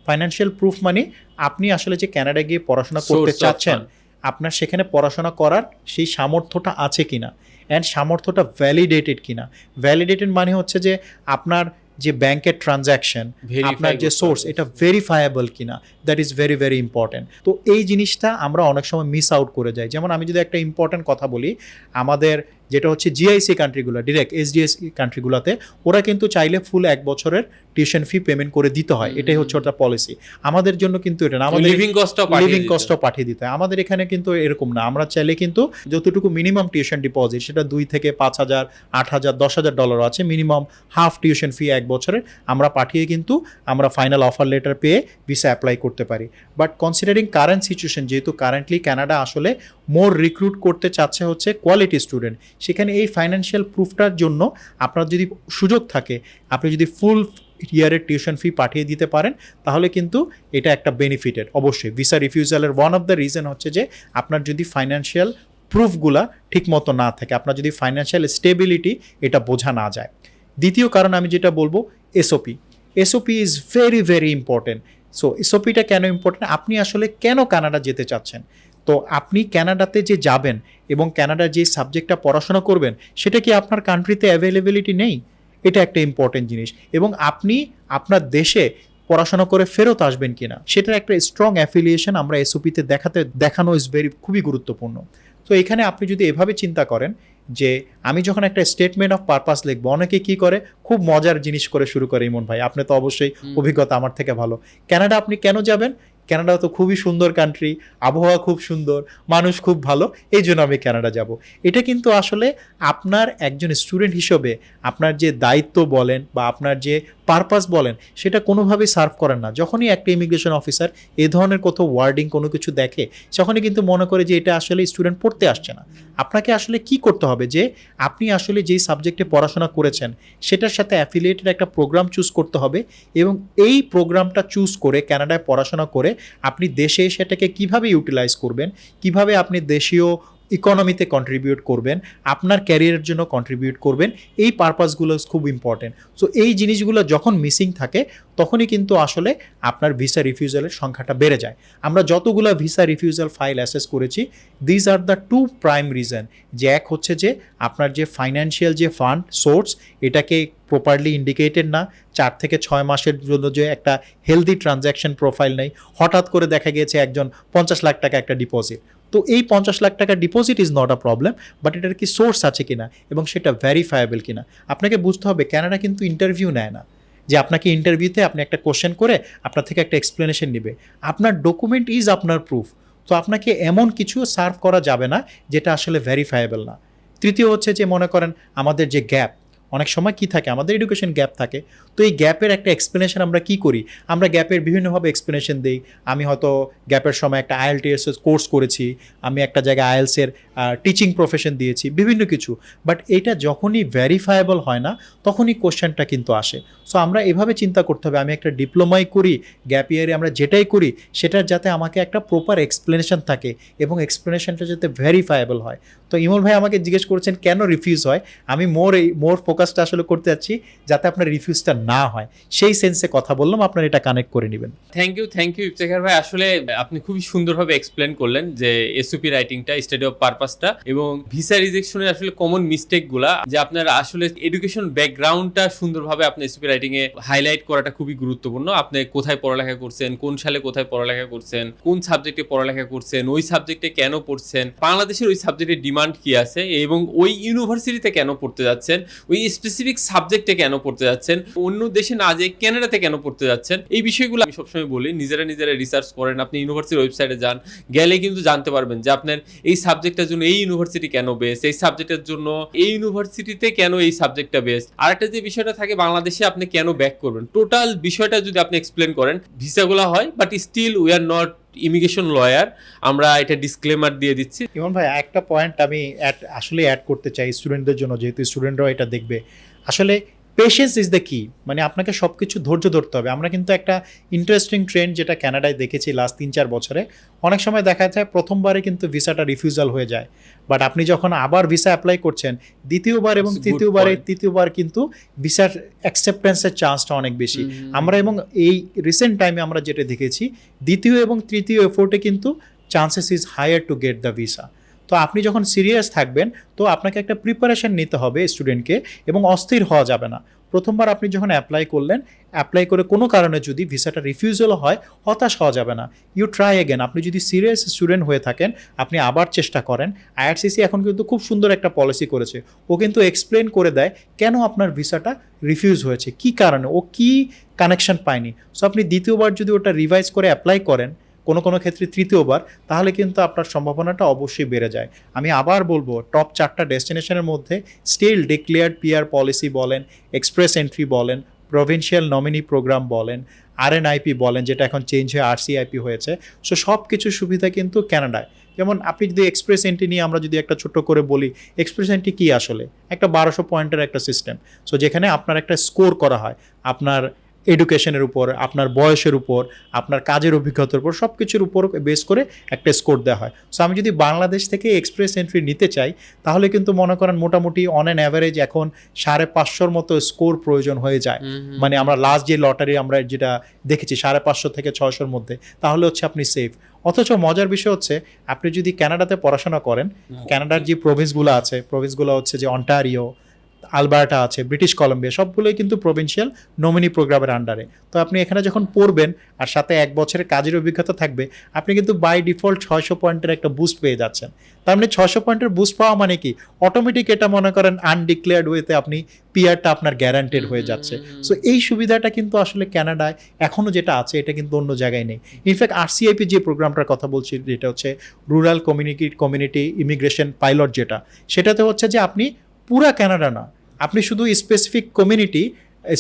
Financial proof মানে আপনি আসলে যে কানাডা গিয়ে পড়াশোনা করতে চাচ্ছেন, আপনার সেখানে পড়াশোনা করার সেই সামর্থ্যটা আছে কিনা, অ্যান্ড সামর্থ্যটা ভ্যালিডেটেড কিনা। ভ্যালিডেটেড মানে হচ্ছে যে আপনার যে ব্যাংকের ট্রানজ্যাকশন, আপনার যে সোর্স, এটা ভেরিফায়েবল কিনা, that is very very important. তো এই জিনিসটা আমরা অনেক সময় মিস আউট করে যাই। যেমন আমি যদি একটা ইম্পর্টেন্ট কথা বলি, আমাদের যেটা হচ্ছে জিআইসি কান্ট্রিগুলো, ডিরেক্ট এসডিএস কান্ট্রিগুলোতে ওরা কিন্তু চাইলে ফুল 1 বছরের টিউশন ফি পেমেন্ট করে দিতে হয়, এটাই হচ্ছে ওটা পলিসি। আমাদের জন্য কিন্তু এটা না, আমাদের লিভিং কস্টও পাঠিয়ে দিতে হয়। আমাদের এখানে কিন্তু এরকম না, আমরা চাইলে কিন্তু যতটুকু মিনিমাম টিউশন ডিপোজিট, সেটা 2 থেকে 5,000, 8,000, $10,000 আছে, মিনিমাম হাফ টিউশন ফি 1 বছরের আমরা পাঠিয়ে কিন্তু আমরা ফাইনাল অফার লেটার পেয়ে ভিসা অ্যাপ্লাই করতে পারি। বাট কনসিডারিং কারেন্ট সিচুয়েশন, যেহেতু কারেন্টলি কানাডা আসলে মোর রিক্রুট করতে চাচ্ছে হচ্ছে কোয়ালিটি স্টুডেন্ট, সেখানে এই ফাইন্যান্সিয়াল প্রুফটার জন্য আপনার যদি সুযোগ থাকে, আপনি যদি ফুল ইয়ারের টিউশন ফি পাঠিয়ে দিতে পারেন, তাহলে কিন্তু এটা একটা বেনিফিটেড। অবশ্যই ভিসা রিফিউজালের ওয়ান অফ দ্য রিজন হচ্ছে যে আপনার যদি ফাইন্যান্সিয়াল প্রুফগুলা ঠিক মতো না থাকে, আপনার যদি ফাইন্যান্সিয়াল স্টেবিলিটি এটা বোঝা না যায়। দ্বিতীয় কারণ আমি যেটা বলবো, SOP is very very important. So এসওপিটা কেন ইম্পর্টেন্ট, আপনি আসলে কেন কানাডা যেতে চাচ্ছেন, তো আপনি কানাডাতে যে যাবেন এবং কানাডার যে সাবজেক্টটা পড়াশোনা করবেন সেটা কি আপনার কান্ট্রিতে অ্যাভেলেবিলিটি নেই? এটা একটা ইম্পর্টেন্ট জিনিস। এবং আপনি আপনার দেশে পড়াশোনা করে ফেরত আসবেন কিনা সেটার একটা স্ট্রং অ্যাফিলিয়েশন আমরা এসওপিতে দেখানো খুবই গুরুত্বপূর্ণ। তো এখানে আপনি যদি এভাবে চিন্তা করেন যে আমি যখন একটা স্টেটমেন্ট অফ পারপাস লিখবো, অনেকে কি করে খুব মজার জিনিস করে শুরু করে, ইমন ভাই আপনি তো অবশ্যই অভিজ্ঞতা আমার থেকে ভালো। কানাডা আপনি কেন যাবেন? কানাডা তো খুবই সুন্দর কান্ট্রি, আবহাওয়া খুব সুন্দর, মানুষ খুব ভালো, এই জন্য আমি কানাডা যাব। এটা কিন্তু আসলে আপনার একজন স্টুডেন্ট হিসেবে আপনার যে দায়িত্ব বলেন বা আপনার যে পারপাস বলেন সেটা কোনোভাবেই সার্ভ করেন না। যখনই একটা ইমিগ্রেশন অফিসার এ ধরনের কোথাও ওয়ার্ডিং কোনো কিছু দেখে তখনই কিন্তু মনে করে যে এটা আসলে স্টুডেন্ট পড়তে আসছে না। আপনাকে আসলে কি করতে হবে যে আপনি আসলে যেই সাবজেক্টে পড়াশোনা করেছেন সেটার সাথে অ্যাফিলিয়েটেড একটা প্রোগ্রাম চুজ করতে হবে এবং এই প্রোগ্রামটা চুজ করে কানাডায় পড়াশোনা করে আপনি দেশে সেটাকে কিভাবে ইউটিলাইজ করবেন, কিভাবে আপনি দেশীয় ইকোনমিতে কন্ট্রিবিউট করবেন, আপনার ক্যারিয়ারের জন্য কন্ট্রিবিউট করবেন, এই পারপাসগুলো খুব ইম্পর্টেন্ট। সো এই জিনিসগুলো যখন মিসিং থাকে তখনই কিন্তু আসলে আপনার ভিসা রিফিউজালের সংখ্যাটা বেড়ে যায়। আমরা যতগুলো ভিসা রিফিউজাল ফাইল অ্যাসেস করেছি, these are the two prime reason. যে এক হচ্ছে যে আপনার যে ফাইন্যান্সিয়াল যে ফান্ড সোর্স এটাকে প্রপারলি ইন্ডিকেটেড না, 4 থেকে 6 মাসের জন্য যে একটা হেলদি ট্রানজ্যাকশন প্রোফাইল নেই, হঠাৎ করে দেখা গিয়েছে একজন 50 লাখ টাকা একটা ডিপোজিট। তো এই 50 লাখ টাকা deposit is not a problem, but এটার কি সোর্স আছে কিনা এবং সেটা ভেরিফায়েবল কিনা আপনাকে বুঝতে হবে। কানাডা কিন্তু ইন্টারভিউ নেয় না যে আপনাকে ইন্টারভিউতে আপনি একটা কোশ্চেন করে আপনার থেকে একটা এক্সপ্লেনেশন নেবে। আপনার ডকুমেন্ট ইজ আপনার প্রুফ। তো আপনাকে এমন কিছু সার্ভ করা যাবে না যেটা আসলে ভেরিফায়েবল না। তৃতীয় হচ্ছে যে মনে করেন আমাদের যে গ্যাপ, অনেক সময় কি থাকে আমাদের এডুকেশন গ্যাপ থাকে, তো এই গ্যাপের একটা এক্সপ্লেনেশন আমরা কি করি, আমরা গ্যাপের বিভিন্নভাবে এক্সপ্লেনেশন দিই। আমি হয়তো গ্যাপের সময় একটা IELTS কোর্স করেছি, আমি একটা জায়গায় আইএলসের টিচিং প্রফেশন দিয়েছি, বিভিন্ন কিছু। বাট এটা যখনই ভেরিফায়েবল হয় না তখনই কোশ্চেনটা কিন্তু আসে। সো আমরা এভাবে চিন্তা করতে হবে, আমি একটা ডিপ্লোমাই করি, গ্যাপ ইয়ারে আমরা যেটাই করি সেটার যাতে আমাকে একটা প্রপার এক্সপ্লেনেশন থাকে এবং এক্সপ্লেনেশনটা যাতে ভেরিফায়েবল হয়। তো ইমল ভাই আমাকে জিজ্ঞেস করছেন কেন রিফিউজ হয়, আমি মোর ফোকাসটা আসলে করতে যাচ্ছি যাতে আপনার রিফিউজটা না হয়, সেই সেন্সে কথা বললাম, আপনার এটা কানেক্ট করে নেবেন। থ্যাংক ইউ ইফতেখার ভাই, আসলে আপনি খুবই সুন্দরভাবে এক্সপ্লেন করলেন যে এসওপি রাইটিংটা, স্টাডি অফ পারপাসটা এবং ভিসা রিজেকশনের আসলে কমন মিস্টেকগুলা, যে আপনার আসলে এডুকেশন ব্যাকগ্রাউন্ডটা সুন্দরভাবে আপনি এসওপি রাইটিং এ হাইলাইট করাটা খুবই গুরুত্বপূর্ণ। আপনি কোথায় পড়ালেখা করছেন, কোন সালে কোথায় পড়ালেখা করছেন, কোন সাবজেক্টে পড়ালেখা করছেন, ওই সাবজেক্টে কেন পড়ছেন, বাংলাদেশের ওই সাবজেক্টের ডিমান্ড কি আছে এবং ওই ইউনিভার্সিটিতে কেন পড়তে যাচ্ছেন, ওই স্পেসিফিক সাবজেক্টে কেন পড়তে যাচ্ছেন, অন্য দেশে না যেয়ে কানাডাতে কেন পড়তে যাচ্ছেন, এই বিষয়গুলো আমি সবসময় বলি নিজেরা রিসার্চ করেন। আপনি ইউনিভার্সিটির ওয়েবসাইটে যান, গেলে কিন্তু জানতে পারবেন যে আপনার এই সাবজেক্টের জন্য এই ইউনিভার্সিটি কেন বেস্ট, এই সাবজেক্টের জন্য এই ইউনিভার্সিটিতে কেন এই সাবজেক্টটা বেস্ট। আরেকটা যে বিষয়টা থাকে, বাংলাদেশে আপনি কেন ব্যাক করবেন, টোটাল বিষয়টা যদি আপনি এক্সপ্লেন করেন, ভিসাগুলো হয়, but still we are not immigration lawyer, আমরা এটা ডিসক্লেমার দিয়ে দিচ্ছি। ইমন ভাই একটা পয়েন্ট আমি আসলে অ্যাড করতে চাই স্টুডেন্টদের জন্য, যেহেতু স্টুডেন্টরাও এটা দেখবে। আসলে পেশেন্স ইজ দ্য কি, মানে আপনাকে সব কিছু ধৈর্য ধরতে হবে। আমরা কিন্তু একটা ইন্টারেস্টিং ট্রেন্ড যেটা কানাডায় দেখেছি লাস্ট 3-4 বছরে, অনেক সময় দেখা যায় প্রথমবারে কিন্তু ভিসাটা রিফিউজাল হয়ে যায়, বাট আপনি যখন আবার ভিসা অ্যাপ্লাই করছেন দ্বিতীয়বার এবং তৃতীয়বার কিন্তু ভিসার অ্যাকসেপ্টেন্সের চান্সটা অনেক বেশি। আমরা এবং এই রিসেন্ট টাইমে আমরা যেটা দেখেছি, দ্বিতীয় এবং তৃতীয় এফোর্টে কিন্তু chances is higher to get the visa. তো আপনি যখন সিরিয়াস থাকবেন তো আপনাকে একটা প্রিপারেশন নিতে হবে স্টুডেন্টকে, এবং অস্থির হওয়া যাবে না। প্রথমবার আপনি যখন অ্যাপ্লাই করলেন, অ্যাপ্লাই করে কোনো কারণে যদি ভিসাটা রিফিউজাল হয়, হতাশ হওয়া যাবে না, ইউ ট্রাই এগেন। আপনি যদি সিরিয়াস স্টুডেন্ট হয়ে থাকেন আপনি আবার চেষ্টা করেন। IRCC এখন কিন্তু খুব সুন্দর একটা পলিসি করেছে, ও কিন্তু এক্সপ্লেন করে দেয় কেন আপনার ভিসাটা রিফিউজ হয়েছে, কি কারণে, ও কি কানেকশন পায়নি। সো আপনি দ্বিতীয়বার যদি ওটা রিভাইজ করে অ্যাপ্লাই করেন, কোনো ক্ষেত্রে তৃতীয়বার, তাহলে কিন্তু আপনার সম্ভাবনাটা অবশ্যই বেড়ে যায়। আমি আবার বলবো, টপ 4টা ডেস্টিনেশনের মধ্যে স্টিল ডিক্লেয়ার্ড PR পলিসি বলেন, এক্সপ্রেস এন্ট্রি বলেন, প্রভিন্সিয়াল নমিনি প্রোগ্রাম বলেন, RNIP বলেন, যেটা এখন চেঞ্জ হয়ে RCIP হয়েছে। সো সব কিছু সুবিধা কিন্তু কানাডায়। যেমন আপনি যদি এক্সপ্রেস এন্ট্রি নিয়ে আমরা যদি একটা ছোট্ট করে বলি, এক্সপ্রেস এন্ট্রি কী আসলে একটা 1200 পয়েন্টের একটা সিস্টেম। সো যেখানে আপনার একটা স্কোর করা হয়, আপনার এডুকেশনের উপর, আপনার বয়সের উপর, আপনার কাজের অভিজ্ঞতার উপর, সব কিছুর উপর বেস করে একটা স্কোর দেওয়া হয়। সো আমি যদি বাংলাদেশ থেকে এক্সপ্রেস এন্ট্রি নিতে চাই তাহলে কিন্তু মনে করেন মোটামুটি অন অ্যান অ্যাভারেজ এখন 550 মতো স্কোর প্রয়োজন হয়ে যায়। মানে আমরা লাস্ট যে লটারি আমরা যেটা দেখেছি 550 থেকে 600-র মধ্যে, তাহলে হচ্ছে আপনি সেফ। অথচ মজার বিষয় হচ্ছে আপনি যদি কানাডাতে পড়াশোনা করেন, কানাডার যে প্রভিন্সগুলো আছে, প্রভিন্সগুলো হচ্ছে যে অন্টারিও, আলবার্টা আছে, ব্রিটিশ কলম্বিয়া, সবগুলোই কিন্তু প্রভিন্সিয়াল নমিনি প্রোগ্রামের আন্ডারে। তো আপনি এখানে যখন পড়বেন আর সাথে 1 বছরের কাজের অভিজ্ঞতা থাকবে, আপনি কিন্তু বাই ডিফল্ট 600 পয়েন্টের একটা বুস্ট পেয়ে যাচ্ছেন। তার মানে 600 পয়েন্টের বুস্ট পাওয়া মানে কি অটোমেটিক এটা মনে করেন আনডিক্লেয়ার্ড ওয়েতে আপনি পিআরটা আপনার গ্যারান্টেড হয়ে যাচ্ছে। সো এই সুবিধাটা কিন্তু আসলে কানাডায় এখনও যেটা আছে এটা কিন্তু অন্য জায়গায় নেই। ইনফ্যাক্ট আরসিআইপি যে প্রোগ্রামটার কথা বলছি, যেটা হচ্ছে রুরাল কমিউনিটি ইমিগ্রেশন পাইলট, সেটাতে হচ্ছে যে আপনি পুরা কানাডা না, আপনি শুধু স্পেসিফিক কমিউনিটি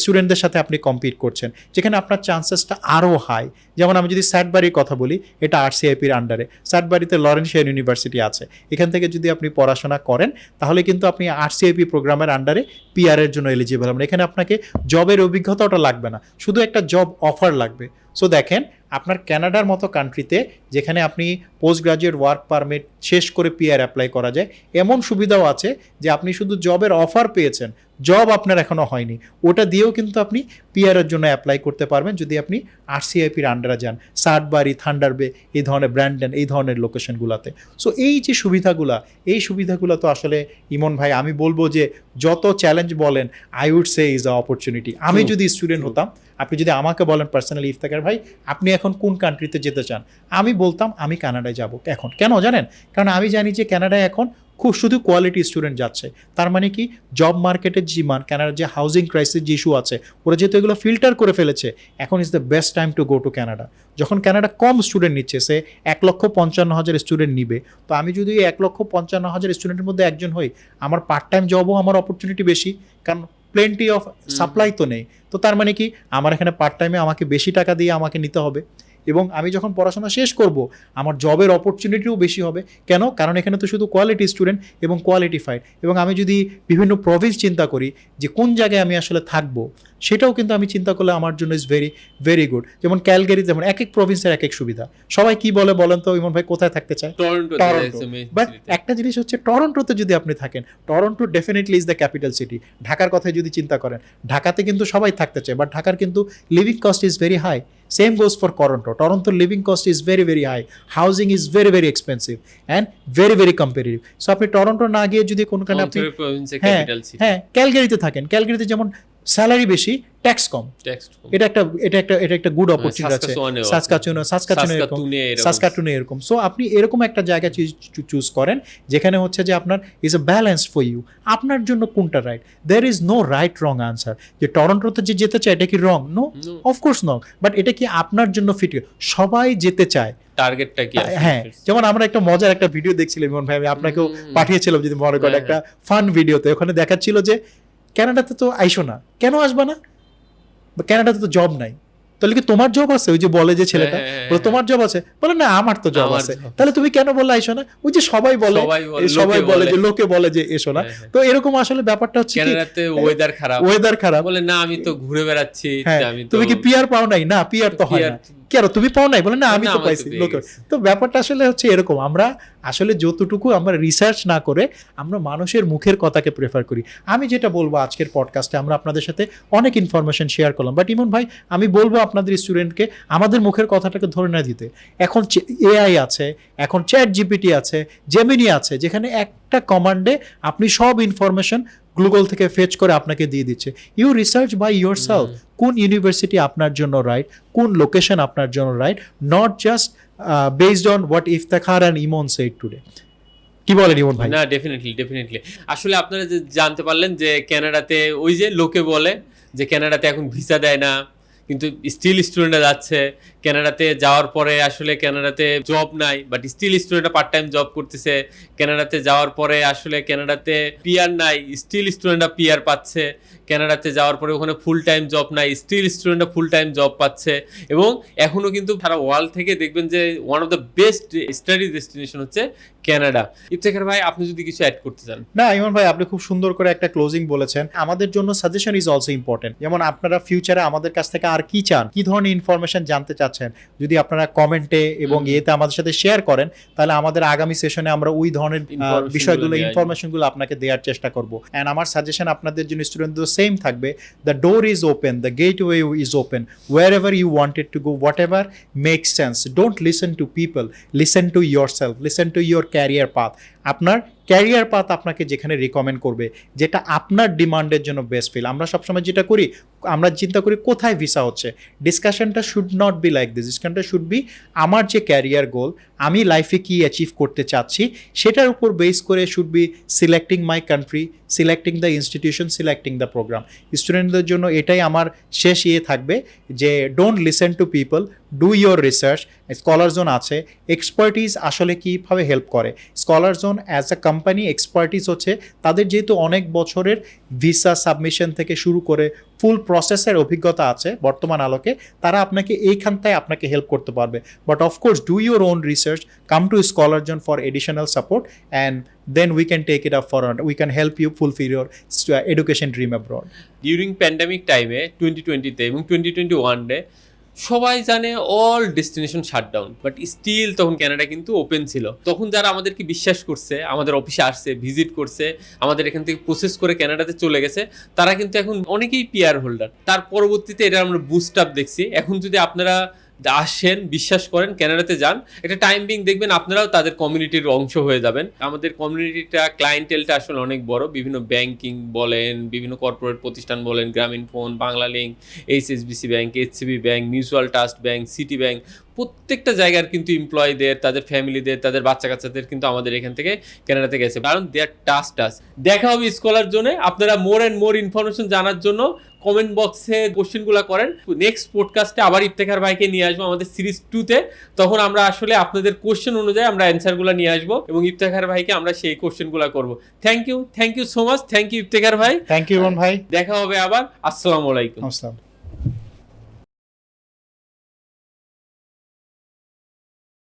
স্টুডেন্টদের সাথে আপনি কম্পিট করছেন, যেখানে আপনার চান্সেসটা আরও হাই। যেমন আমি যদি স্যাডবারির কথা বলি, এটা আরসিআইপির আন্ডারে। স্যাডবারিতে লরেন্সিয়ান ইউনিভার্সিটি আছে, এখান থেকে যদি আপনি পড়াশোনা করেন তাহলে কিন্তু আপনি আরসিআইপি প্রোগ্রামের আন্ডারে পিআরের জন্য এলিজিবল হবেন। এখানে আপনাকে জবের অভিজ্ঞতাটা লাগবে না, শুধু একটা জব অফার লাগবে। সো দেখেন, আপনার কানাডার মতো কান্ট্রিতে যেখানে আপনি পোস্ট গ্রাজুয়েট ওয়ার্ক পারমিট শেষ করে পিআর অ্যাপ্লাই করা যায়, এমন সুবিধাও আছে যে আপনি শুধু জবের অফার পেয়েছেন, জব আপনার এখনও হয়নি, ওটা দিয়েও কিন্তু আপনি পিআরের জন্য অ্যাপ্লাই করতে পারবেন যদি আপনি আরসিআইপির আন্ডারে যান, সার্টবারি, থান্ডার বে, এই ধরনের ব্র্যান্ডন, এই ধরনের লোকেশনগুলোতে। সো এই যে সুবিধাগুলো তো আসলে ইমন ভাই আমি বলবো যে যত চ্যালেঞ্জ বলেন, I would say is a opportunity. আমি যদি স্টুডেন্ট হতাম, আপনি যদি আমাকে বলেন পার্সোনালি, ইফতেখার ভাই আপনি এখন কোন কান্ট্রিতে যেতে চান, আমি বলতাম আমি কানাডায় যাব। এখন কেন জানেন? কারণ আমি জানি যে কানাডায় এখন খুব শুধু কোয়ালিটি স্টুডেন্ট যাচ্ছে। তার মানে কি, জব মার্কেটের যে কানাডার যে হাউজিং ক্রাইসিস যে ইস্যু আছে, ওরা যেহেতু এগুলো ফিল্টার করে ফেলেছে, এখন is the best time to go to Canada. যখন কানাডা কম স্টুডেন্ট নিচ্ছে, সে 1,55,000 স্টুডেন্ট নিবে, তো আমি যদি 1,55,000 স্টুডেন্টের মধ্যে একজন হই, আমার পার্ট টাইম জবও আমার অপরচুনিটি বেশি, কারণ প্লেন্টি অফ সাপ্লাই তো নেই। তো তার মানে কি, আমার এখানে পার্ট টাইমে আমাকে বেশি টাকা দিয়ে আমাকে নিতে হবে, এবং আমি যখন পড়াশোনা শেষ করব আমার জবের অপরচুনিটিও বেশি হবে। কেন? কারণ এখানে তো শুধু কোয়ালিটি স্টুডেন্ট এবং কোয়ালিটিফাইড। এবং আমি যদি বিভিন্ন প্রভিন্স চিন্তা করি যে কোন জায়গায় আমি আসলে থাকবো, সেটাও কিন্তু আমি চিন্তা করলে আমার জন্য ইজ ভেরি ভেরি গুড। যেমন ক্যালগারি, যেমন এক এক প্রভিন্সের এক এক সুবিধা। সবাই কি বলেন তো ইমন ভাই, কোথায় থাকতে চায়? টরন্টো। বাট একটা জিনিস হচ্ছে, টরন্টোতে যদি আপনি থাকেন, Toronto definitely is the capital city. ঢাকার কথায় যদি চিন্তা করেন, ঢাকাতে কিন্তু সবাই থাকতে চায়, বাট ঢাকার কিন্তু living cost is very high. Same goes for Toronto. Toronto's living cost is very, very high. Housing is very, very expensive and very, very competitive. So আপনি টরন্টো না গিয়ে যদি কোনখানে আপনি ক্যালগারিতে থাকেন, ক্যালগারিতে যেমন স্যালারি বেশি, ট্যাক্স কম, এটা একটা গুড অপরচুনিটি আছে। সাসকাটুনে এরকম। সো আপনি এরকম একটা জায়গা চুজ করেন যেখানে হচ্ছে যে আপনার is a balance for you, আপনার জন্য কোনটা right. There is no right wrong answer. যে টরন্টোতে যে যেতে চায় এটা কি wrong? No, of course no. But এটা কি আপনার জন্য ফিট? সবাই যেতে চায়, টার্গেটটা কি? হ্যাঁ, যেমন আমরা একটা মজার একটা ভিডিও দেখছিলাম ইমন ভাই, আমি আপনাকেও পাঠিয়েছিলাম যদি মনে করেন, একটা ফান ভিডিওতে। ওখানে দেখাচ্ছিল যে কানাডাতে তো আইসো না, কেন আসবা না? কানাডাতে তো জব নাই। তাহলে কি তোমার জব আছে? ওই যে বলে যে ছেলেটা, তোমার জব আছে, বলে না আমার তো জব আছে। তাহলে তুমি কেন বললে আইসো না? ওই যে সবাই বলে যে, লোকে বলে যে এসো না। তো এরকম আসলে ব্যাপারটা হচ্ছে কানাডাতে ওয়েদার খারাপ বলে না, আমি তো ঘুরে বেড়াচ্ছি। তুমি কি পিআর পাও নাই? না, পিআর তো হয় না। কেন তুমি পাও নাই? বলে না, আমি তো পাইছি। তো ব্যাপারটা আসলে হচ্ছে এরকম, আমরা আসলে যতটুকু আমরা রিসার্চ না করে আমরা মানুষের মুখের কথাকে প্রেফার করি। আমি যেটা বলবো, আজকের পডকাস্টে আমরা আপনাদের সাথে অনেক ইনফরমেশন শেয়ার করলাম, বাট ইমন ভাই আমি বলবো আপনাদের স্টুডেন্টকে আমাদের মুখের কথাটাকে ধরে না দিতে। এখন এআই আছে, এখন চ্যাট জিপিটি আছে, জেমিনি আছে, যেখানে একটা কমান্ডে আপনি সব ইনফরমেশন গুগল থেকে ফেচ করে আপনাকে দিয়ে দিচ্ছে। You research by yourself, কোন ইউনিভার্সিটি আপনার জন্য রাইট, কোন লোকেশন আপনার জন্য right, not just based on what Iftekhar and Emon said today. কি বলেন ইমন ভাই? না, ডেফিনেটলি আসলে আপনারা যে জানতে পারলেন যে কানাডাতে ওই যে লোকে বলে যে কানাডাতে এখন ভিসা দেয় না, কিন্তু স্টিল স্টুডেন্টরা যাচ্ছে। কানাডাতে যাওয়ার পরে আসলে কানাডাতে জব নাই, বাট স্টিল স্টুডেন্টরা পার্ট টাইম জব করতেছে। কানাডাতে যাওয়ার পরে আসলে কানাডাতে পিআর নাই, স্টিল স্টুডেন্টরা পিআর পাচ্ছে। কানাডাতে যাওয়ার পরে ওখানে ফুল টাইম জব নাই, স্টিল স্টুডেন্টরা ফুল টাইম জব পাচ্ছে। এবং এখনো কিন্তু সারা ওয়ার্ল্ড থেকে দেখবেন যে one of the best study destination হচ্ছে কানাডা। ইফতেখার ভাই, আপনি যদি কিছু অ্যাড করতে চান। না ইমন ভাই, আপনি খুব সুন্দর করে একটা ক্লোজিং বলেছেন। আমাদের জন্য সাজেশন ইজ অলসো ইম্পর্টেন্ট। যেমন আপনারা ফিউচারে আমাদের কাছ থেকে আর কি চান, কি ধরনের ইনফরমেশন জানতে চাচ্ছেন, যদি আপনারা কমেন্টে এবং ইয়েতে আমাদের সাথে শেয়ার করেন, তাহলে আমাদের আগামী সেশনে আমরা ওই ধরনের বিষয়গুলো, ইনফরমেশনগুলো আপনাকে দেওয়ার চেষ্টা করব। অ্যান্ড আমার সাজেশন আপনাদের জন্য স্টুডেন্টদের সেম থাকবে, the door is open, the gateway is open, wherever you wanted to go, whatever makes sense. Don't listen to people, listen to yourself, listen to your career path. আপনার ক্যারিয়ার পাথ আপনাকে যেখানে রিকমেন্ড করবে, যেটা আপনার ডিমান্ডের জন্য বেস্ট ফিল। আমরা সবসময় যেটা করি, আমরা চিন্তা করি কোথায় ভিসা হচ্ছে। ডিসকাশনটা should not be like this, ডিসকাশনটা শুড বি আমার যে ক্যারিয়ার গোল, আমি লাইফে কি অ্যাচিভ করতে চাচ্ছি, সেটার উপর বেস করে should be selecting my country, selecting the institution, selecting the program. স্টুডেন্টদের জন্য এটাই আমার শেষ থাকবে যে don't listen to people, do your research. Scholar Zone আছে, এক্সপার্টিজ আসলে কীভাবে হেল্প করে। Scholar Zone as a company expertise হচ্ছে তাদের যেহেতু অনেক বছরের ভিসা সাবমিশন থেকে শুরু করে ফুল প্রসেসের অভিজ্ঞতা আছে বর্তমান আলোকে, তারা আপনাকে এইখানটায় আপনাকে হেল্প করতে পারবে। But of course do your own research, come to Scholar Zone for additional support, and then we can take it up forward. We can help you fulfill your education dream abroad. During pandemic টাইমে 2020-তে এবং 2021-এ সবাই জানে all destination shutdown, but still তখন কানাডা কিন্তু ওপেন ছিল। তখন যারা আমাদেরকে বিশ্বাস করছে, আমাদের অফিসে আসছে, ভিজিট করছে, আমাদের এখান থেকে প্রসেস করে কানাডাতে চলে গেছে, তারা কিন্তু এখন অনেকেই পিআর হোল্ডার। তার পরবর্তীতে এটা আমরা বুস্ট আপ দেখছি। এখন যদি আপনারা আসেন, বিশ্বাস করেন, কানাডাতে যান, একটা টাইম বিং দেখবেন আপনারাও তাদের কমিউনিটির অংশ হয়ে যাবেন। আমাদের কমিউনিটিটা, ক্লায়েন্টেলটা আসলে অনেক বড়। বিভিন্ন ব্যাংকিং বলেন, বিভিন্ন কর্পোরেট প্রতিষ্ঠান বলেন, Grameenphone, Banglalink, HSBC bank, HCB bank, mutual trust bank, city bank, প্রত্যেকটা জায়গার কিন্তু এমপ্লয়ীদের, তাদের ফ্যামিলিদের, তাদের বাচ্চা কাচ্চাদের কিন্তু আমাদের এখান থেকে কানাডাতে গেছে, কারণ দে আর টাস্ট আস। দেখা হবে স্কলার জোনে। আপনারা মোর অ্যান্ড মোর ইনফরমেশন জানার জন্য কমেন্ট বক্সে কোশ্চেনগুলো করেন। নেক্সট পডকাস্টে আবার ইফতেখার ভাইকে নিয়ে আসবো আমাদের সিরিজ 2-তে। তখন আমরা আসলে আপনাদের কোশ্চেন অনুযায়ী আমরা অ্যান্সারগুলো নিয়ে আসবো এবং ইফতেখার ভাইকে আমরা সেই কোশ্চেনগুলো করবো। Thank you so much. Thank you Iftekhar ভাই। থ্যাংক ইউ ভাই। দেখা হবে আবার। আসসালামু আলাইকুম। আসসালাম।